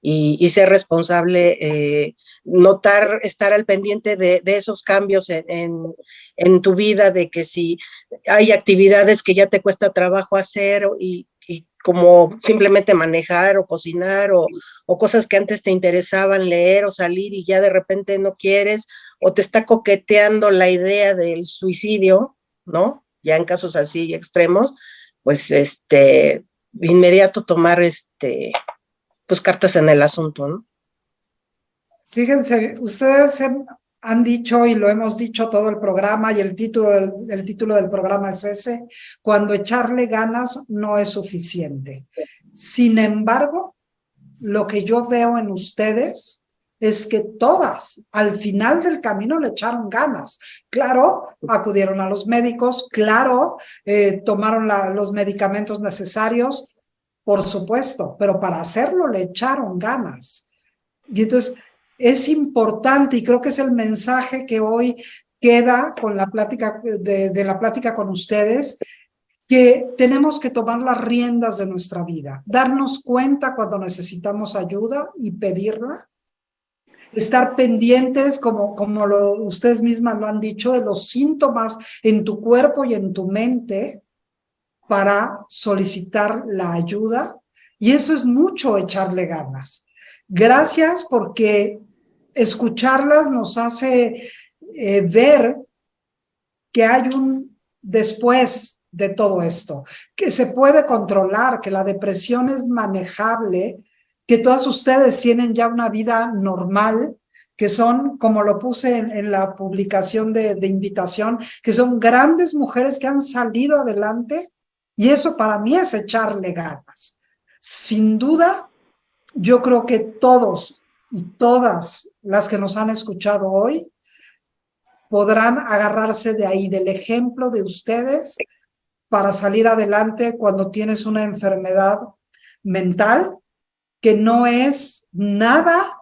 Y ser responsable, notar, estar al pendiente de esos cambios en tu vida, de que si hay actividades que ya te cuesta trabajo hacer y como simplemente manejar o cocinar o cosas que antes te interesaban leer o salir y ya de repente no quieres o te está coqueteando la idea del suicidio, ¿no? Ya en casos así extremos, pues de inmediato tomar pues cartas en el asunto, ¿no? Fíjense, ustedes han dicho y lo hemos dicho todo el programa y el título del programa es ese, cuando echarle ganas no es suficiente. Sin embargo, lo que yo veo en ustedes es que todas al final del camino le echaron ganas. Claro, acudieron a los médicos, claro, tomaron los medicamentos necesarios, por supuesto, pero para hacerlo le echaron ganas. Y entonces es importante, y creo que es el mensaje que hoy queda con la plática de la plática con ustedes, que tenemos que tomar las riendas de nuestra vida, darnos cuenta cuando necesitamos ayuda y pedirla, estar pendientes, como ustedes mismas lo han dicho, de los síntomas en tu cuerpo y en tu mente para solicitar la ayuda, y eso es mucho echarle ganas. Gracias porque escucharlas nos hace ver que hay un después de todo esto, que se puede controlar, que la depresión es manejable, que todas ustedes tienen ya una vida normal, que son, como lo puse en la publicación de invitación, que son grandes mujeres que han salido adelante, y eso para mí es echarle ganas. Sin duda, yo creo que todos y todas las que nos han escuchado hoy podrán agarrarse de ahí, del ejemplo de ustedes, para salir adelante cuando tienes una enfermedad mental que no es nada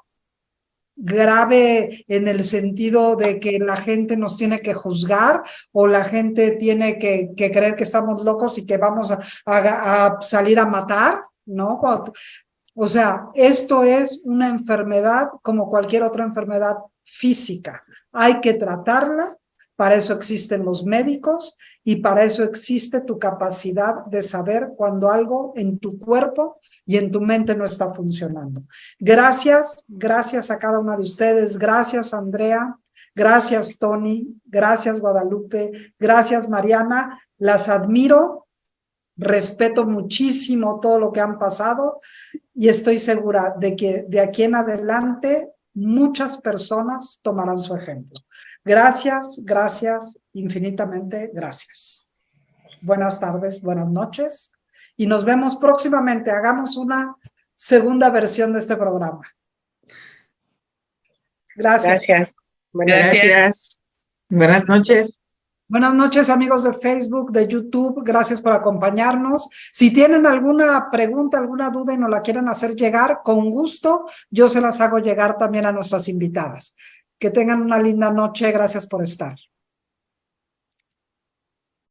grave en el sentido de que la gente nos tiene que juzgar o la gente tiene que creer que estamos locos y que vamos a salir a matar, ¿no? O sea, esto es una enfermedad como cualquier otra enfermedad física. Hay que tratarla, para eso existen los médicos y para eso existe tu capacidad de saber cuando algo en tu cuerpo y en tu mente no está funcionando. Gracias a cada una de ustedes. Gracias, Andrea. Gracias, Tony. Gracias, Guadalupe. Gracias, Mariana. Las admiro. Respeto muchísimo todo lo que han pasado y estoy segura de que de aquí en adelante muchas personas tomarán su ejemplo. Gracias, infinitamente gracias. Buenas tardes, buenas noches y nos vemos próximamente. Hagamos una segunda versión de este programa. Gracias. Gracias. Buenas noches. Buenas noches, amigos de Facebook, de YouTube. Gracias por acompañarnos. Si tienen alguna pregunta, alguna duda y nos la quieren hacer llegar, con gusto, yo se las hago llegar también a nuestras invitadas. Que tengan una linda noche. Gracias por estar.